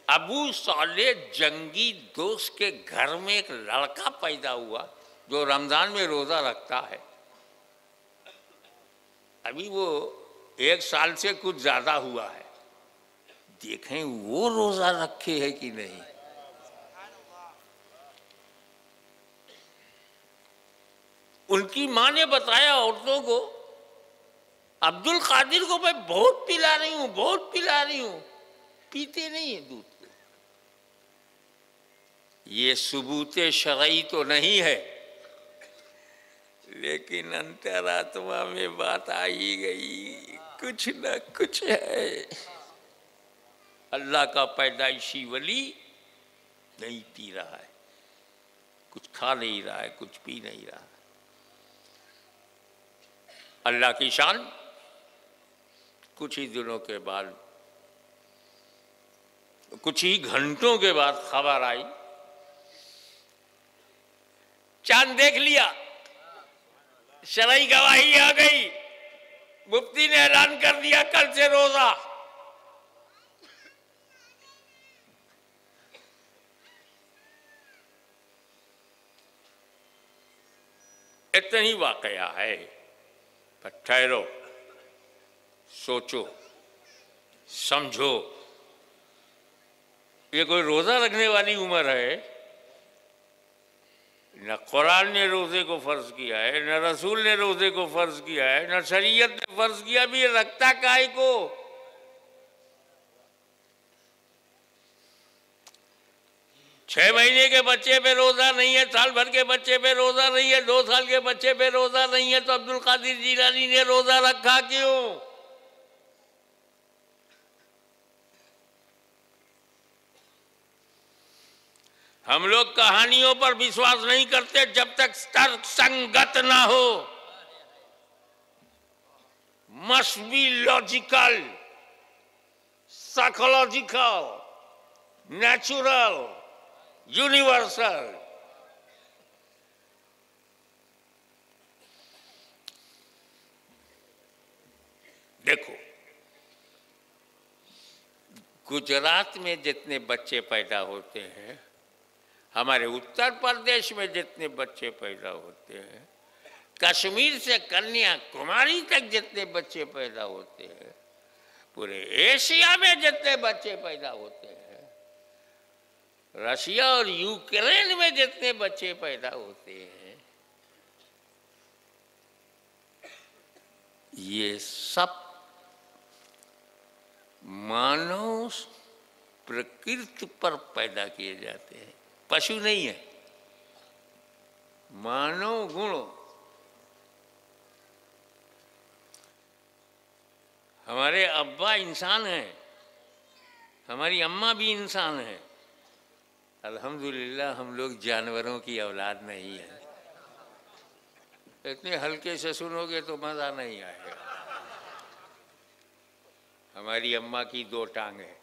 अबू साले जंगी दोस्त के घर में एक लड़का पैदा हुआ जो रमजान में रोजा रखता है। अभी वो 1 साल से कुछ ज्यादा हुआ है, देखें वो रोजा रखे है कि नहीं। उनकी माँ ने बताया औरतों को, अब्दुल कादिर को मैं बहुत पिला रही हूं, बहुत पिला रही हूं, पीते नहीं है दूध। ये सबूते शरई तो नहीं है, लेकिन अंतरात्मा में बात आ ही गई, कुछ न कुछ है। अल्लाह का पैदाइशी वली नहीं पी रहा है, कुछ खा नहीं रहा है, कुछ पी नहीं रहा है। अल्लाह की शान। कुछ ही दिनों के बाद, कुछ ही घंटों के बाद खबर आई, चांद देख लिया, शरई गवाही आ गई, मुफ्ती ने ऐलान कर दिया कल से रोजा। इतना ही वाकया है, पर ठहरो, सोचो, समझो, ये कोई रोजा रखने वाली उम्र है? न कुरान ने रोजे को फर्ज किया है, न रसूल ने रोजे को फर्ज किया है, न शरीयत ने फर्ज किया। भी रखता काहे को? 6 महीने के बच्चे पे रोजा नहीं है, साल भर के बच्चे पे रोजा नहीं है, 2 साल के बच्चे पे रोजा नहीं है, तो अब्दुल कादिर जिलानी ने रोजा रखा क्यों? हम लोग कहानियों पर विश्वास नहीं करते जब तक तर्क संगत ना हो। Must be logical, psychological, natural, universal. देखो, गुजरात में जितने बच्चे पैदा होते हैं, हमारे उत्तर प्रदेश में जितने बच्चे पैदा होते हैं, कश्मीर से कन्याकुमारी तक जितने बच्चे पैदा होते हैं, पूरे एशिया में जितने बच्चे पैदा होते हैं, रशिया और यूक्रेन में जितने बच्चे पैदा होते हैं, ये सब मानव प्रकृति पर पैदा किए जाते हैं, पशु नहीं है। मानव गुण, हमारे अब्बा इंसान हैं, हमारी अम्मा भी इंसान है। अल्हम्दुलिल्लाह हम लोग जानवरों की औलाद नहीं है। इतने हल्के से सुनोगे तो मज़ा नहीं आएगा। हमारी अम्मा की 2 टांग है,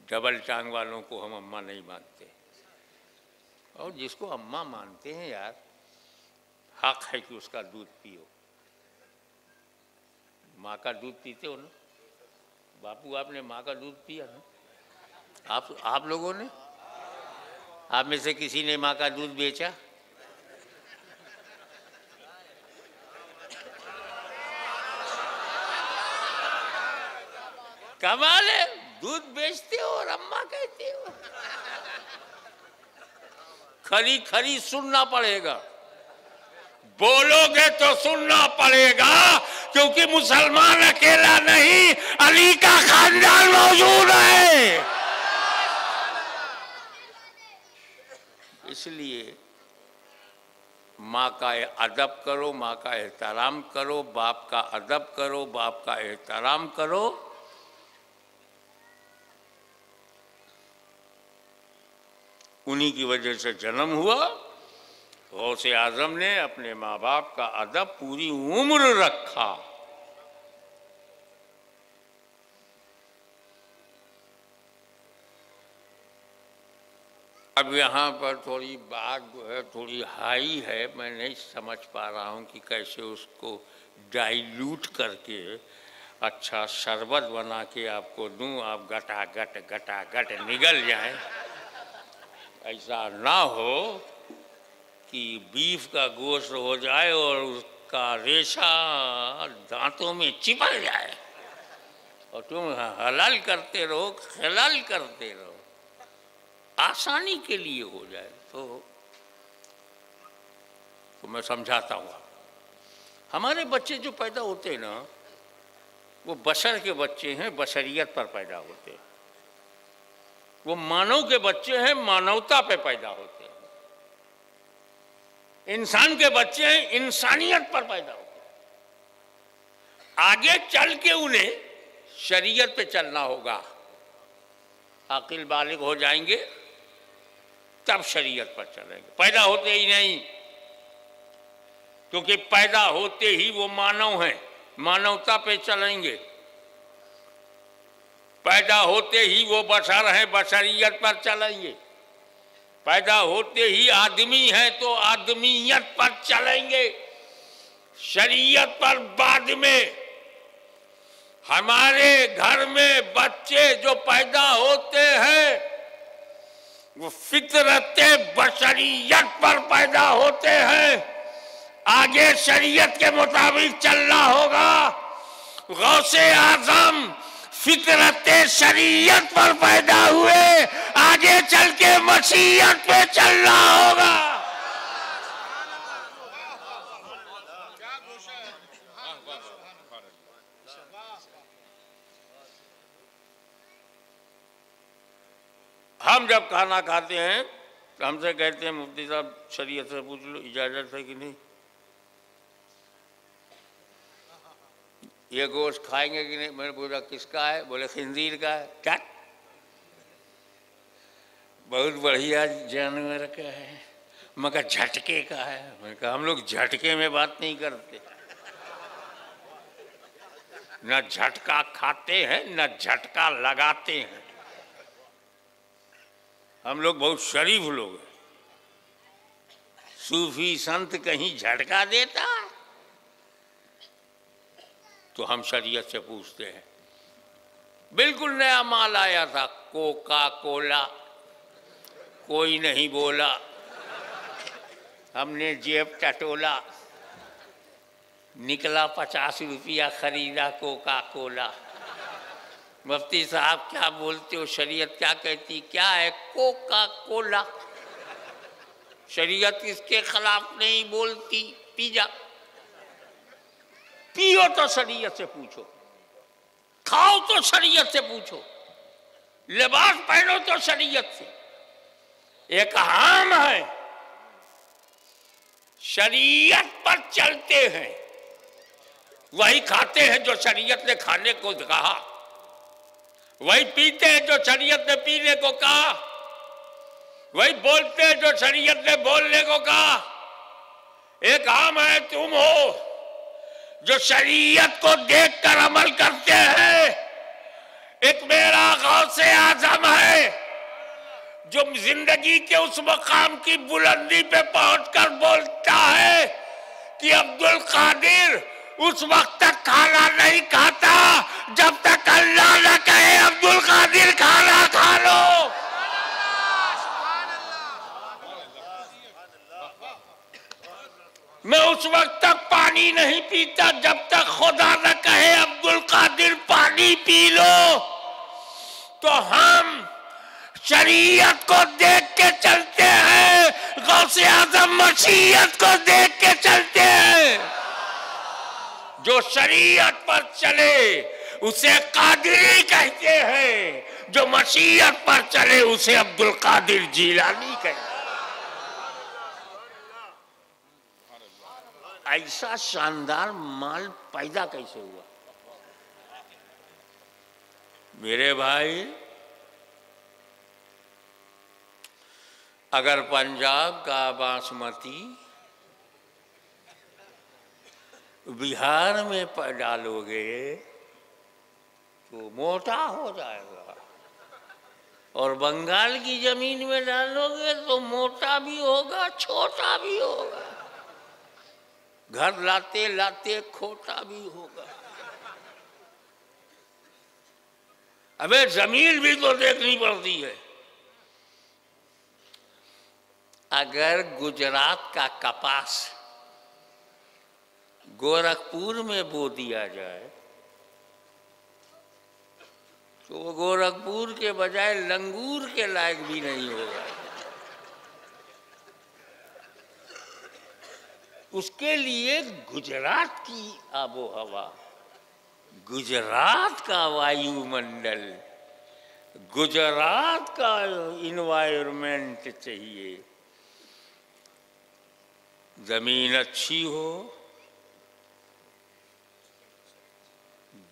डबल टांग वालों को हम अम्मा नहीं मानते, और जिसको अम्मा मानते हैं यार, हक है कि उसका दूध पियो। माँ का दूध पीते हो ना बापू? आपने माँ का दूध पिया ना? आप लोगों ने? आप में से किसी ने माँ का दूध बेचा? कमाल है, दूध बेचते हो और अम्मा कहते हो। खरी खरी सुनना पड़ेगा, बोलोगे तो सुनना पड़ेगा, क्योंकि मुसलमान अकेला नहीं, अली का खानदान मौजूद है। इसलिए माँ का अदब करो, माँ का एहतराम करो, बाप का अदब करो, बाप का एहतराम करो। उन्हीं की वजह से जन्म हुआ। गौसे आजम ने अपने माँ बाप का अदब पूरी उम्र रखा। अब यहाँ पर थोड़ी बात जो है थोड़ी हाई है, मैं नहीं समझ पा रहा हूँ कि कैसे उसको डाइल्यूट करके अच्छा शरबत बना के आपको दूँ, आप गटा गट निगल जाए। ऐसा ना हो कि बीफ का गोश्त हो जाए और उसका रेशा दांतों में चिपक जाए और तुम हलाल करते रहो, खलाल करते रहो, आसानी के लिए हो जाए तो मैं समझाता हूँ। हमारे बच्चे जो पैदा होते हैं ना, वो बशर के बच्चे हैं, बशरियत पर पैदा होते हैं। वो मानव के बच्चे हैं, मानवता पे पैदा होते हैं। इंसान के बच्चे हैं, इंसानियत पर पैदा होते हैं। आगे चल के उन्हें शरीयत पे चलना होगा। आकिल बालिग हो जाएंगे तब शरीयत पर चलेंगे, पैदा होते ही नहीं, क्योंकि पैदा होते ही वो मानव हैं, मानवता पे चलेंगे। पैदा होते ही वो बशर हैं, बशरियत पर चलेंगे। पैदा होते ही आदमी हैं तो आदमियत पर चलेंगे, शरीयत पर बाद में। हमारे घर में बच्चे जो पैदा होते हैं वो फितरत बशरियत पर पैदा होते हैं। आगे शरीयत के मुताबिक चलना होगा। गौसे आजम फितरत शरीयत पर पैदा हुए, आगे चल के मसीहत पे चलना होगा। हम जब खाना खाते हैं तो हमसे कहते हैं मुफ्ती साहब शरीयत से पूछ लो इजाजत है कि नहीं, ये गोश्त खाएंगे कि नहीं। मैंने पूछा किसका है, बोले खिंजीर का है। क्या? बहुत बढ़िया जानवर का है। मैं कहा झटके का है। मैंने कहा हम लोग झटके में बात नहीं करते, न झटका खाते हैं न झटका लगाते हैं। हम लोग बहुत शरीफ लोग हैं। सूफी संत कहीं झटका देता तो हम शरीयत से पूछते हैं बिल्कुल नया माल आया था, कोका कोला। कोई नहीं बोला, हमने जेब टटोला, निकला 50 रुपया, खरीदा कोका कोला। मुफ्ती साहब क्या बोलते हो, शरीयत क्या कहती? क्या है? Coca Cola. शरीयत इसके खिलाफ नहीं बोलती, पी जा। पियो तो शरीयत से पूछो, खाओ तो शरीयत से पूछो, लिबास पहनो तो शरीयत से। एक आम है, शरीयत पर चलते हैं, वही खाते हैं जो शरीयत ने खाने को कहा, वही पीते हैं जो शरीयत ने पीने को कहा, वही बोलते हैं जो शरीयत ने बोलने को कहा। एक आम है तुम हो जो शरीयत को देखकर अमल करते हैं। एक मेरा गौसे आजम है जो जिंदगी के उस मकाम की बुलंदी पे पहुंचकर बोलता है कि अब्दुल कादिर उस वक्त तक खाना नहीं खाता जब तक अल्लाह न कहे अब्दुल कादिर खाना खा लो। मैं उस वक्त तक पानी नहीं पीता जब तक खुदा न कहे अब्दुल कादिर पानी पी लो। तो हम शरीयत को देख के चलते हैं, गौसे आज़म मशीयत को देख के चलते हैं। जो शरीयत पर चले उसे कादिरी कहते हैं, जो मशीयत पर चले उसे अब्दुल कादिर जीलानी कहते हैं। ऐसा शानदार माल पैदा कैसे हुआ? मेरे भाई, अगर पंजाब का बासमती बिहार में डालोगे तो मोटा हो जाएगा, और बंगाल की जमीन में डालोगे तो मोटा भी होगा, छोटा भी होगा, घर लाते लाते खोटा भी होगा। अबे जमीन भी तो देखनी पड़ती है। अगर गुजरात का कपास गोरखपुर में बो दिया जाए तो गोरखपुर के बजाय लंगूर के लायक भी नहीं होगा। उसके लिए गुजरात की आबो हवा, गुजरात का वायुमंडल, गुजरात का इन्वायरमेंट चाहिए। जमीन अच्छी हो,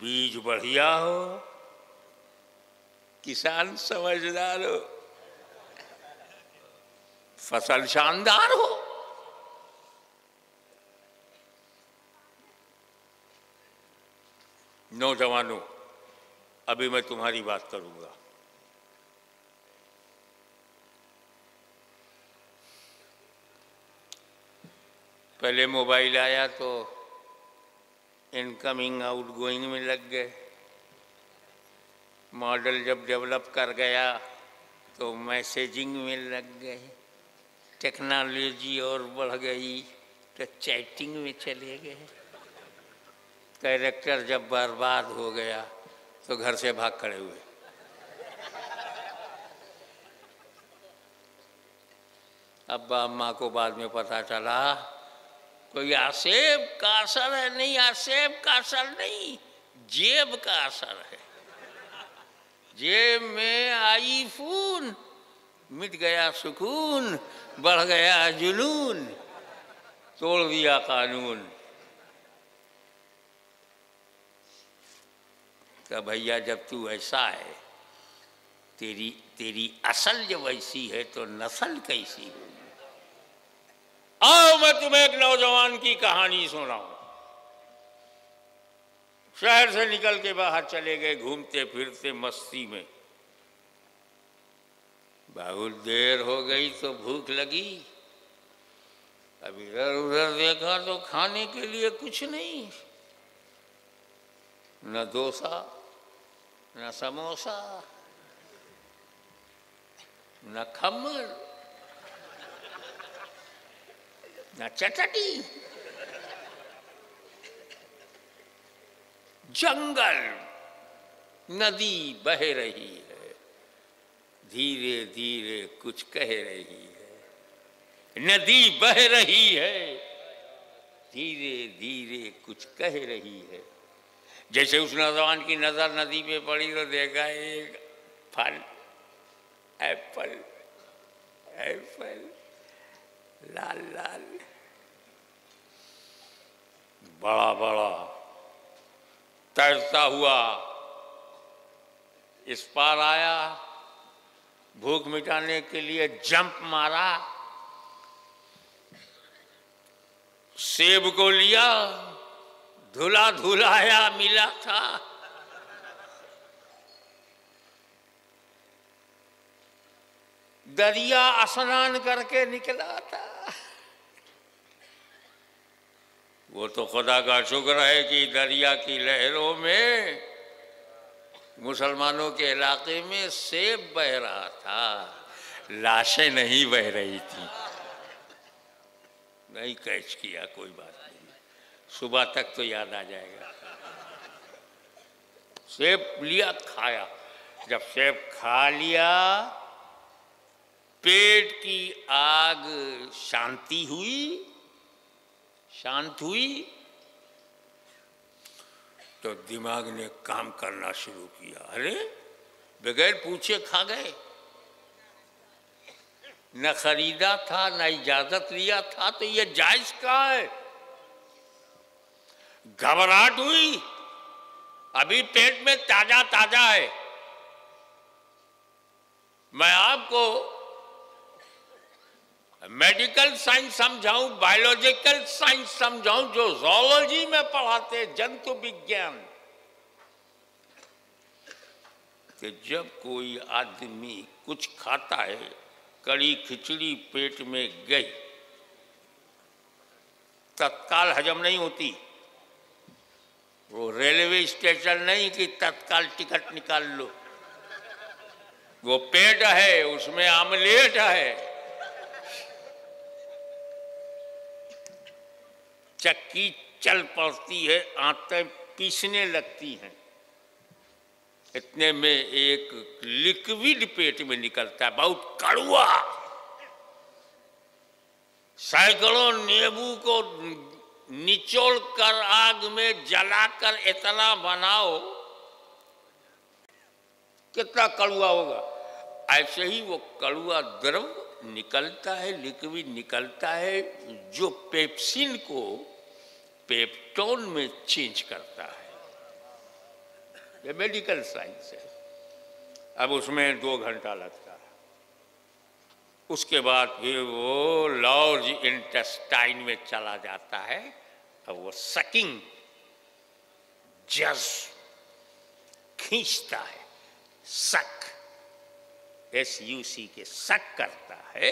बीज बढ़िया हो, किसान समझदार हो, फसल शानदार हो। नौजवानों, अभी मैं तुम्हारी बात करूंगा। पहले मोबाइल आया तो इनकमिंग आउटगोइंग में लग गए। मॉडल जब डेवलप कर गया तो मैसेजिंग में लग गए। टेक्नोलॉजी और बढ़ गई तो चैटिंग में चले गए। कैरेक्टर जब बर्बाद हो गया तो घर से भाग खड़े हुए। अब्बा अम्मा को बाद में पता चला कोई आसेब का असर है। नहीं, आसेब का असर नहीं, जेब का असर है। जेब में आई खून, मिट गया सुकून, बढ़ गया जुनून, तोड़ दिया कानून। तो भैया जब तू ऐसा है, तेरी असल जब ऐसी है तो नस्ल कैसी होगी? आओ मैं तुम्हें एक नौजवान की कहानी सुनाऊं। शहर से निकल के बाहर चले गए, घूमते फिरते मस्ती में। बहुत देर हो गई तो भूख लगी। अब इधर उधर देखा तो खाने के लिए कुछ नहीं, न डोसा, न समोसा, न खम्मर, न चटनी। जंगल, नदी बह रही है, धीरे धीरे कुछ कह रही है। नदी बह रही है, धीरे धीरे कुछ कह रही है। जैसे उस नौजवान की नजर नदी पे पड़ी तो देखा एक फल, एप्पल, एप्पल लाल लाल, बड़ा बड़ा, तैरता हुआ इस पार आया, भूख मिटाने के लिए जंप मारा, सेब को लिया, धुला धुलाया मिला था। दरिया स्नान करके निकला था। वो तो खुदा का शुक्र है कि दरिया की लहरों में मुसलमानों के इलाके में सेब बह रहा था, लाशें नहीं बह रही थी। नहीं कैच किया, कोई बात नहीं, सुबह तक तो याद आ जाएगा। सेब लिया, खाया। जब सेब खा लिया, पेट की आग शांत हुई तो दिमाग ने काम करना शुरू किया। अरे बगैर पूछे खा गए, न खरीदा था न इजाजत लिया था, तो ये जायज कहाँ है? घबराहट हुई, अभी पेट में ताजा ताजा है। मैं आपको मेडिकल साइंस समझाऊं, बायोलॉजिकल साइंस समझाऊं, जो जूलॉजी में पढ़ाते जंतु विज्ञान, कि जब कोई आदमी कुछ खाता है, कड़ी खिचड़ी पेट में गई, तत्काल हजम नहीं होती। वो रेलवे स्टेशन नहीं कि तत्काल टिकट निकाल लो। वो पेट है, उसमें आमलेट है, चक्की चल पड़ती है, आंतें पीसने लगती हैं, इतने में एक लिक्विड पेट में निकलता है, बहुत कड़वा। सैकड़ों नींबू को निचोड़ कर आग में जलाकर इतना बनाओ, कितना कड़वा होगा। ऐसे ही वो कड़वा द्रव निकलता है, लिक्विड निकलता है, जो पेप्सिन को पेप्टोन में चेंज करता है। ये मेडिकल साइंस है। अब उसमें 2 घंटा लगता है, उसके बाद फिर वो लार्ज इंटेस्टाइन में चला जाता है। अब वो सकिंग जज खींचता है, सक, SUC के सक करता है,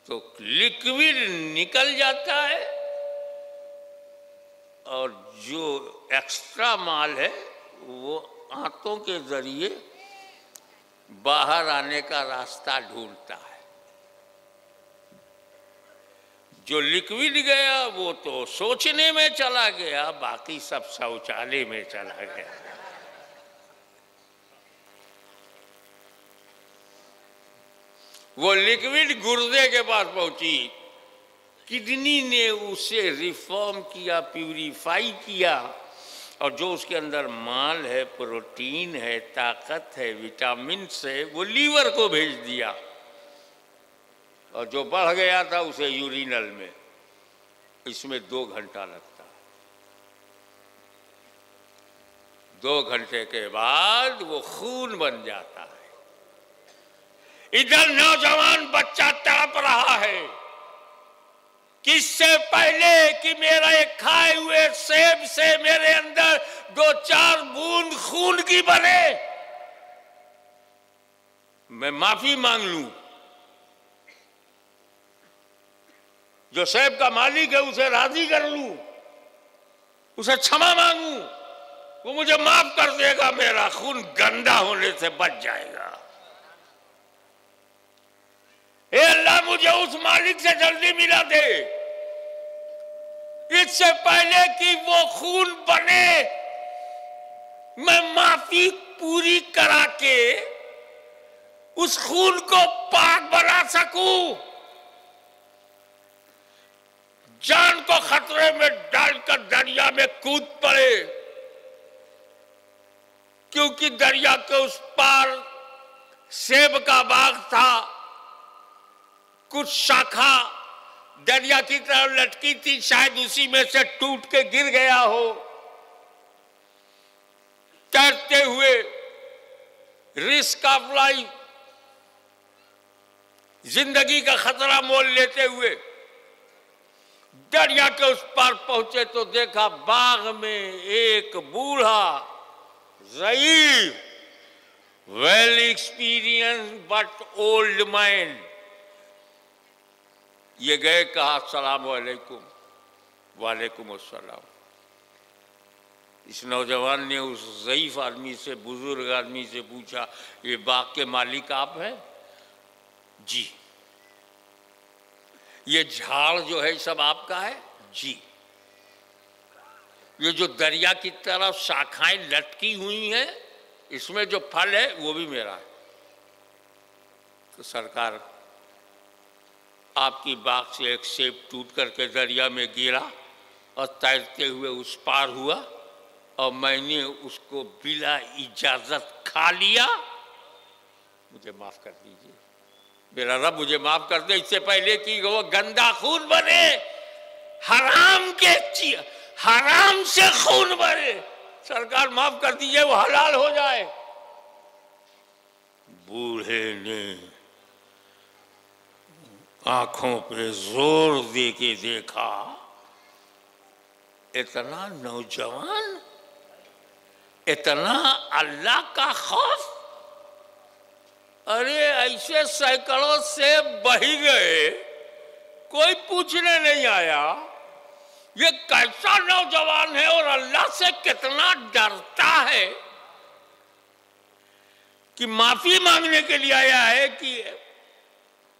तो लिक्विड निकल जाता है, और जो एक्स्ट्रा माल है वो आंतों के जरिए बाहर आने का रास्ता ढूंढता है। जो लिक्विड गया वो तो सोचने में चला गया, बाकी सब शौचालय में चला गया। वो लिक्विड गुर्दे के पास पहुंची, किडनी ने उसे रिफॉर्म किया, प्यूरिफाई किया, और जो उसके अंदर माल है, प्रोटीन है, ताकत है, विटामिन है, वो लीवर को भेज दिया, और जो बढ़ गया था उसे यूरिनल में। इसमें 2 घंटा लगता है। 2 घंटे के बाद वो खून बन जाता है। इधर नौजवान बच्चा तड़प रहा है, किससे पहले कि मेरा एक खाए हुए सेब से मेरे अंदर 2-4 बूंद खून की बने, मैं माफी मांग लूं। जो सेब का मालिक है उसे राजी कर लूं, उसे क्षमा मांगूं, वो मुझे माफ कर देगा, मेरा खून गंदा होने से बच जाएगा। हे अल्लाह, मुझे उस मालिक से जल्दी मिला दे, इससे पहले कि वो खून बने, मैं माफी पूरी करा के उस खून को पाक बना सकूं, जान को खतरे में डालकर दरिया में कूद पड़े, क्योंकि दरिया के उस पार सेब का बाग था, कुछ शाखा दरिया की तरफ लटकी थी, शायद उसी में से टूट के गिर गया हो। तैरते हुए रिस्क ऑफ लाइफ, जिंदगी का खतरा मोल लेते हुए दरिया के उस पार पहुंचे तो देखा बाग में एक बूढ़ा, ज़ईफ, well experience but old man. ये गए, कहा अस्सलाम वालेकुम। वालेकुम अस्सलाम। इस नौजवान ने उस ज़ईफ आदमी से, बुजुर्ग आदमी से पूछा, ये बाग के मालिक आप हैं? जी। ये झाड़ जो है सब आपका है? जी। ये जो दरिया की तरफ शाखाएं लटकी हुई हैं, इसमें जो फल है वो भी मेरा है। तो सरकार, आपकी बाग से एक सेब टूट करके दरिया में गिरा और तैरते हुए उस पार हुआ और मैंने उसको बिना इजाजत खा लिया। मुझे माफ कर दीजिए, मेरा रब मुझे माफ कर दे, इससे पहले कि वो गंदा खून बने, हराम से खून बने। सरकार माफ कर दीजिए, वो हलाल हो जाए। बूढ़े ने आंखों पे जोर दे के देखा, इतना नौजवान, इतना अल्लाह का खौफ। अरे ऐसे सैकड़ों से बही गए, कोई पूछने नहीं आया ये कैसा नौजवान है और अल्लाह से कितना डरता है कि माफी मांगने के लिए आया है कि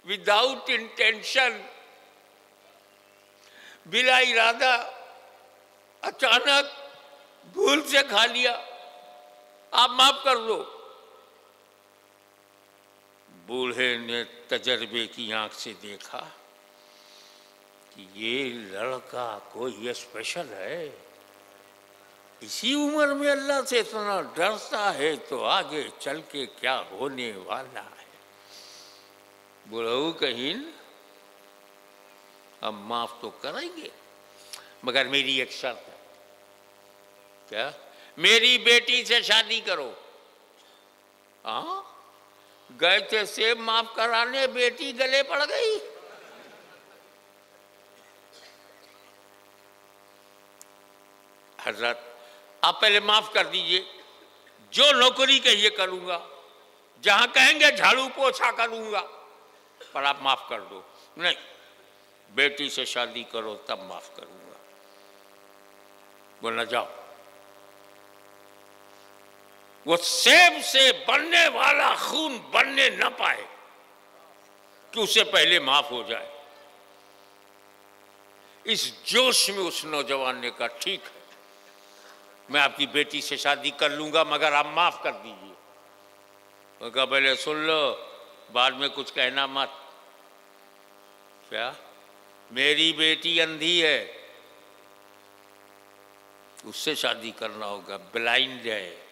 विदाउट इंटेंशन, बिला इरादा, अचानक भूल से खा लिया, आप माफ कर दो। बूढ़े ने तजर्बे की आंख से देखा कि ये लड़का कोई स्पेशल है, इसी उम्र में अल्लाह से इतना डरता है, तो आगे चल के क्या होने वाला है। बुढ़ऊ कहीं हम माफ तो करेंगे, मगर मेरी एक शर्त है। क्या? मेरी बेटी से शादी करो। हाँ, गए थे सेब माफ कराने, बेटी गले पड़ गई। हजरत, आप पहले माफ कर दीजिए, जो नौकरी कहिए करूंगा, जहां कहेंगे झाड़ू पोछा करूंगा, पर आप माफ कर दो। नहीं, बेटी से शादी करो तब माफ करूंगा। बोलना जाओ। वो सेब से बनने वाला खून बनने न पाए कि उससे पहले माफ हो जाए। इस जोश में उस नौजवान ने कहा, ठीक है, मैं आपकी बेटी से शादी कर लूंगा, मगर आप माफ कर दीजिए। वो कहा, पहले सुन लो, बाद में कुछ कहना मत। क्या? मेरी बेटी अंधी है, उससे शादी करना होगा, ब्लाइंड है।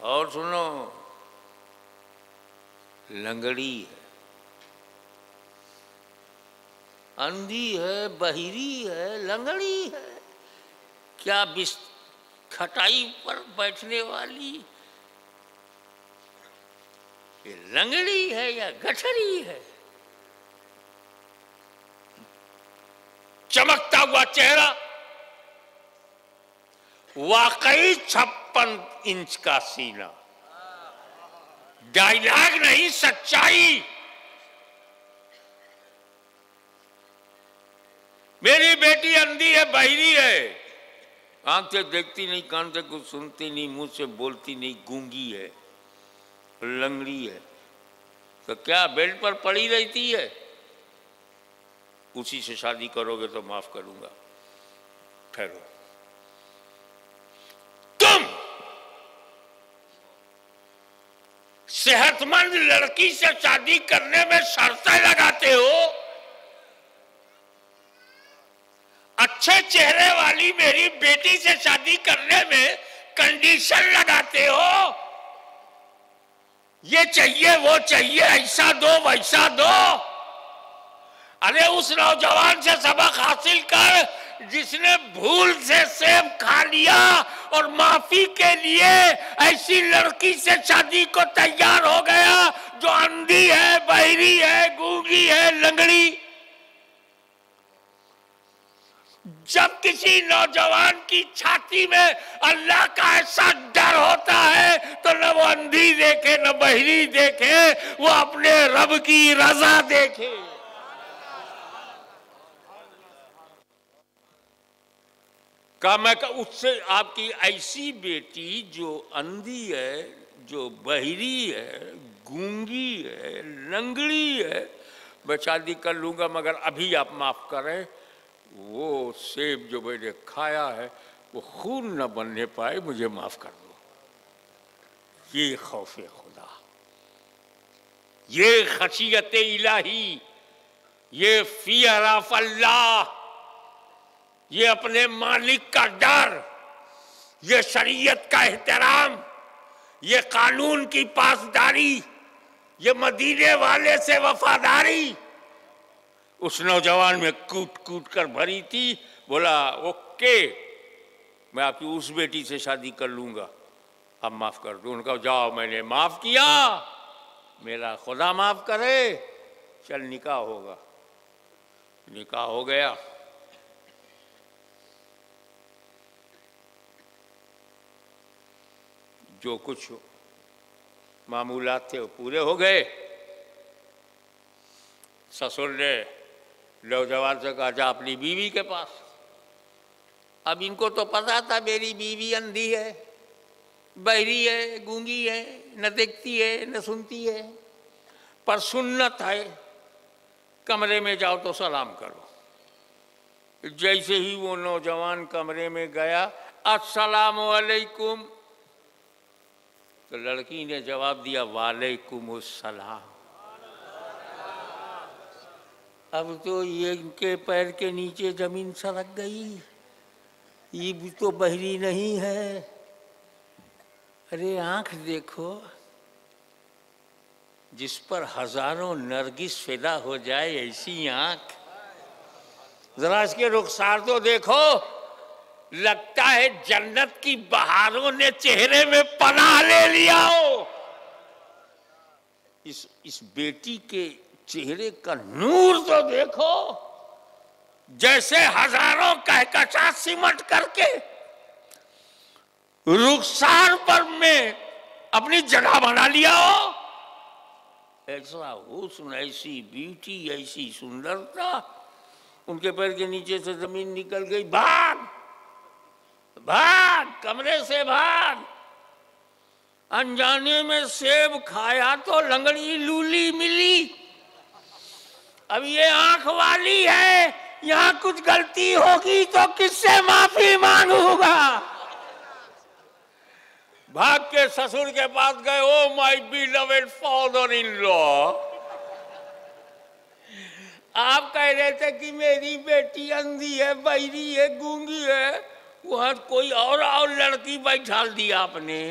और सुनो, लंगड़ी है, अंधी है, बहिरी है, लंगड़ी है, क्या खटाई पर बैठने वाली ये लंगड़ी है या गठरी है? चमकता हुआ चेहरा, वाकई 56 इंच का सीना। डायलॉग नहीं, सच्चाई। मेरी बेटी अंधी है, बहिरी है, आंख से देखती नहीं, कान से कुछ सुनती नहीं, मुंह से बोलती नहीं, गूंगी है, लंगड़ी है, तो क्या बेड पर पड़ी रहती है? उसी से शादी करोगे तो माफ करूंगा। ठहरो, तुम सेहतमंद लड़की से शादी करने में शर्तें लगाते हो, अच्छे चेहरे वाली मेरी बेटी से शादी करने में कंडीशन लगाते हो, ये चाहिए वो चाहिए, ऐसा दो वैसा दो। अरे उस नौजवान से सबक हासिल कर जिसने भूल से सेब खा लिया और माफी के लिए ऐसी लड़की से शादी को तैयार हो गया जो अंधी है, बहरी है, गूंगी है, लंगड़ी। जब किसी नौजवान की छाती में अल्लाह का ऐसा डर होता है तो न वो अंधी देखे न बहरी देखे, वो अपने रब की रजा देखे। का मैं उससे आपकी ऐसी बेटी जो अंधी है, जो बहरी है, गूंगी है, लंगड़ी है, मैं शादी कर लूंगा, मगर अभी आप माफ करें, वो सेब जो मैंने खाया है वो खून न बनने पाए, मुझे माफ कर दो। ये खौफे खुदा, ये खशियत इलाही, ये फियर ऑफ अल्लाह, ये अपने मालिक का डर, ये शरीयत का एहतराम, ये कानून की पासदारी, ये मदीने वाले से वफादारी उस नौजवान में कूट कूट कर भरी थी। बोला ओके, मैं आपकी उस बेटी से शादी कर लूंगा, अब माफ कर दो। उनका जाओ, मैंने माफ किया, मेरा खुदा माफ करे, चल निकाह होगा। निकाह हो गया। जो कुछ मामूलात थे वो पूरे हो गए। ससुर ने नौजवान से कहा जा अपनी बीवी के पास। अब इनको तो पता था मेरी बीवी अंधी है, बहरी है, गूंगी है, न देखती है न सुनती है, पर सुन्नत है कमरे में जाओ तो सलाम करो। जैसे ही वो नौजवान कमरे में गया, अस्सलामु अलैकुम, तो लड़की ने जवाब दिया वालेकुम अस्सलाम। अब तो ये इनके पैर के नीचे जमीन सरक गई, ये भी तो बहरी नहीं है। अरे आंख देखो, जिस पर हजारों नरगिस फिदा हो जाए ऐसी आंख। जरा इसके रुखसार तो देखो, लगता है जन्नत की बहारों ने चेहरे में पनाह ले लिया हो। इस बेटी के चेहरे का नूर तो देखो, जैसे हजारों कहकशा सिमट करके रुखसार पर में अपनी जगह बना लिया हो। ऐसा हुस्न, ऐसी ब्यूटी, ऐसी सुंदरता, उनके पैर के नीचे से जमीन निकल गई। भाग भाग, कमरे से भाग। अनजाने में सेब खाया तो लंगड़ी लूली मिली। अब ये आंख वाली है, यहाँ कुछ गलती होगी तो किससे माफी मांगूंगा। भाग के ससुर के पास गए। Oh my beloved father in law, आप कह रहे थे कि मेरी बेटी अंधी है, बहरी है, गूंगी है, वहां कोई और लड़की बैठाल दी आपने,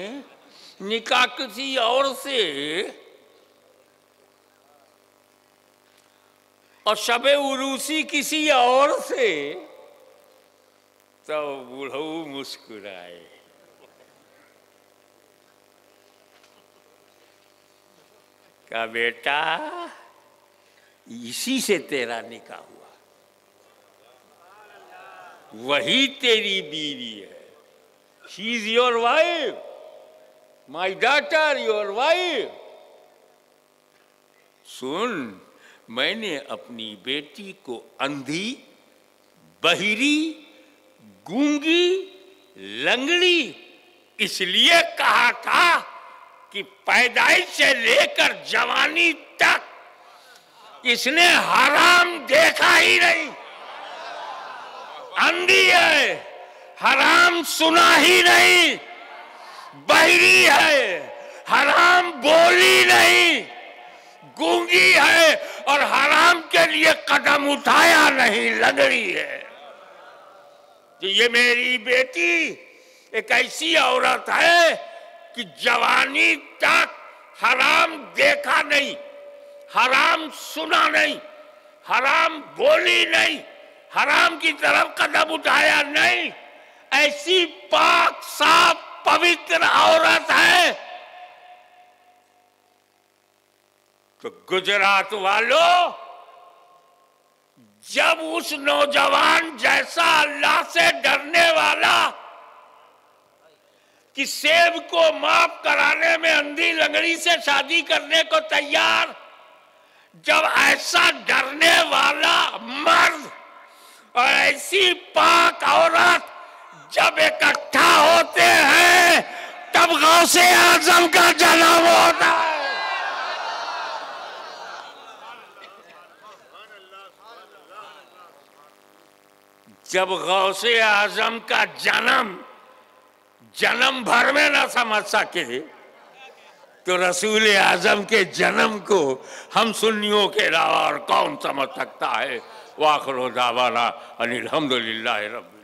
निकाह किसी और से, और शबे उरूसी किसी और से। तो बूढ़ऊ मुस्कुराए। क्या बेटा, इसी से तेरा निकाह हुआ, वही तेरी बीवी है। She is your wife, my daughter, your wife. सुन, मैंने अपनी बेटी को अंधी, बहिरी, गूंगी, लंगड़ी इसलिए कहा था कि पैदाइश से लेकर जवानी तक इसने हराम देखा ही नहीं। अंधी है, हराम सुना ही नहीं। बहरी है, हराम बोली नहीं। गूंगी है और हराम के लिए कदम उठाया नहीं। लंगड़ी है। तो ये मेरी बेटी एक ऐसी औरत है कि जवानी तक हराम देखा नहीं, हराम सुना नहीं, हराम बोली नहीं, हराम की तरफ कदम उठाया नहीं। ऐसी पाक साफ पवित्र औरत है। तो गुजरात वालों, जब उस नौजवान जैसा अल्लाह से डरने वाला कि सेब को माफ कराने में अंधी लंगड़ी से शादी करने को तैयार, जब ऐसा डरने वाला मर्द और ऐसी पाक औरत जब इकट्ठा होते हैं, तब गौसे आजम का जन्म होता है। जब गौसे आजम का जन्म भर में न समझ सके, तो रसूल आजम के जन्म को हम सुन्नियों के अलावा और कौन समझ सकता है। वाखिर दावाना अनिल हम्दुलिल्लाह रब्बिल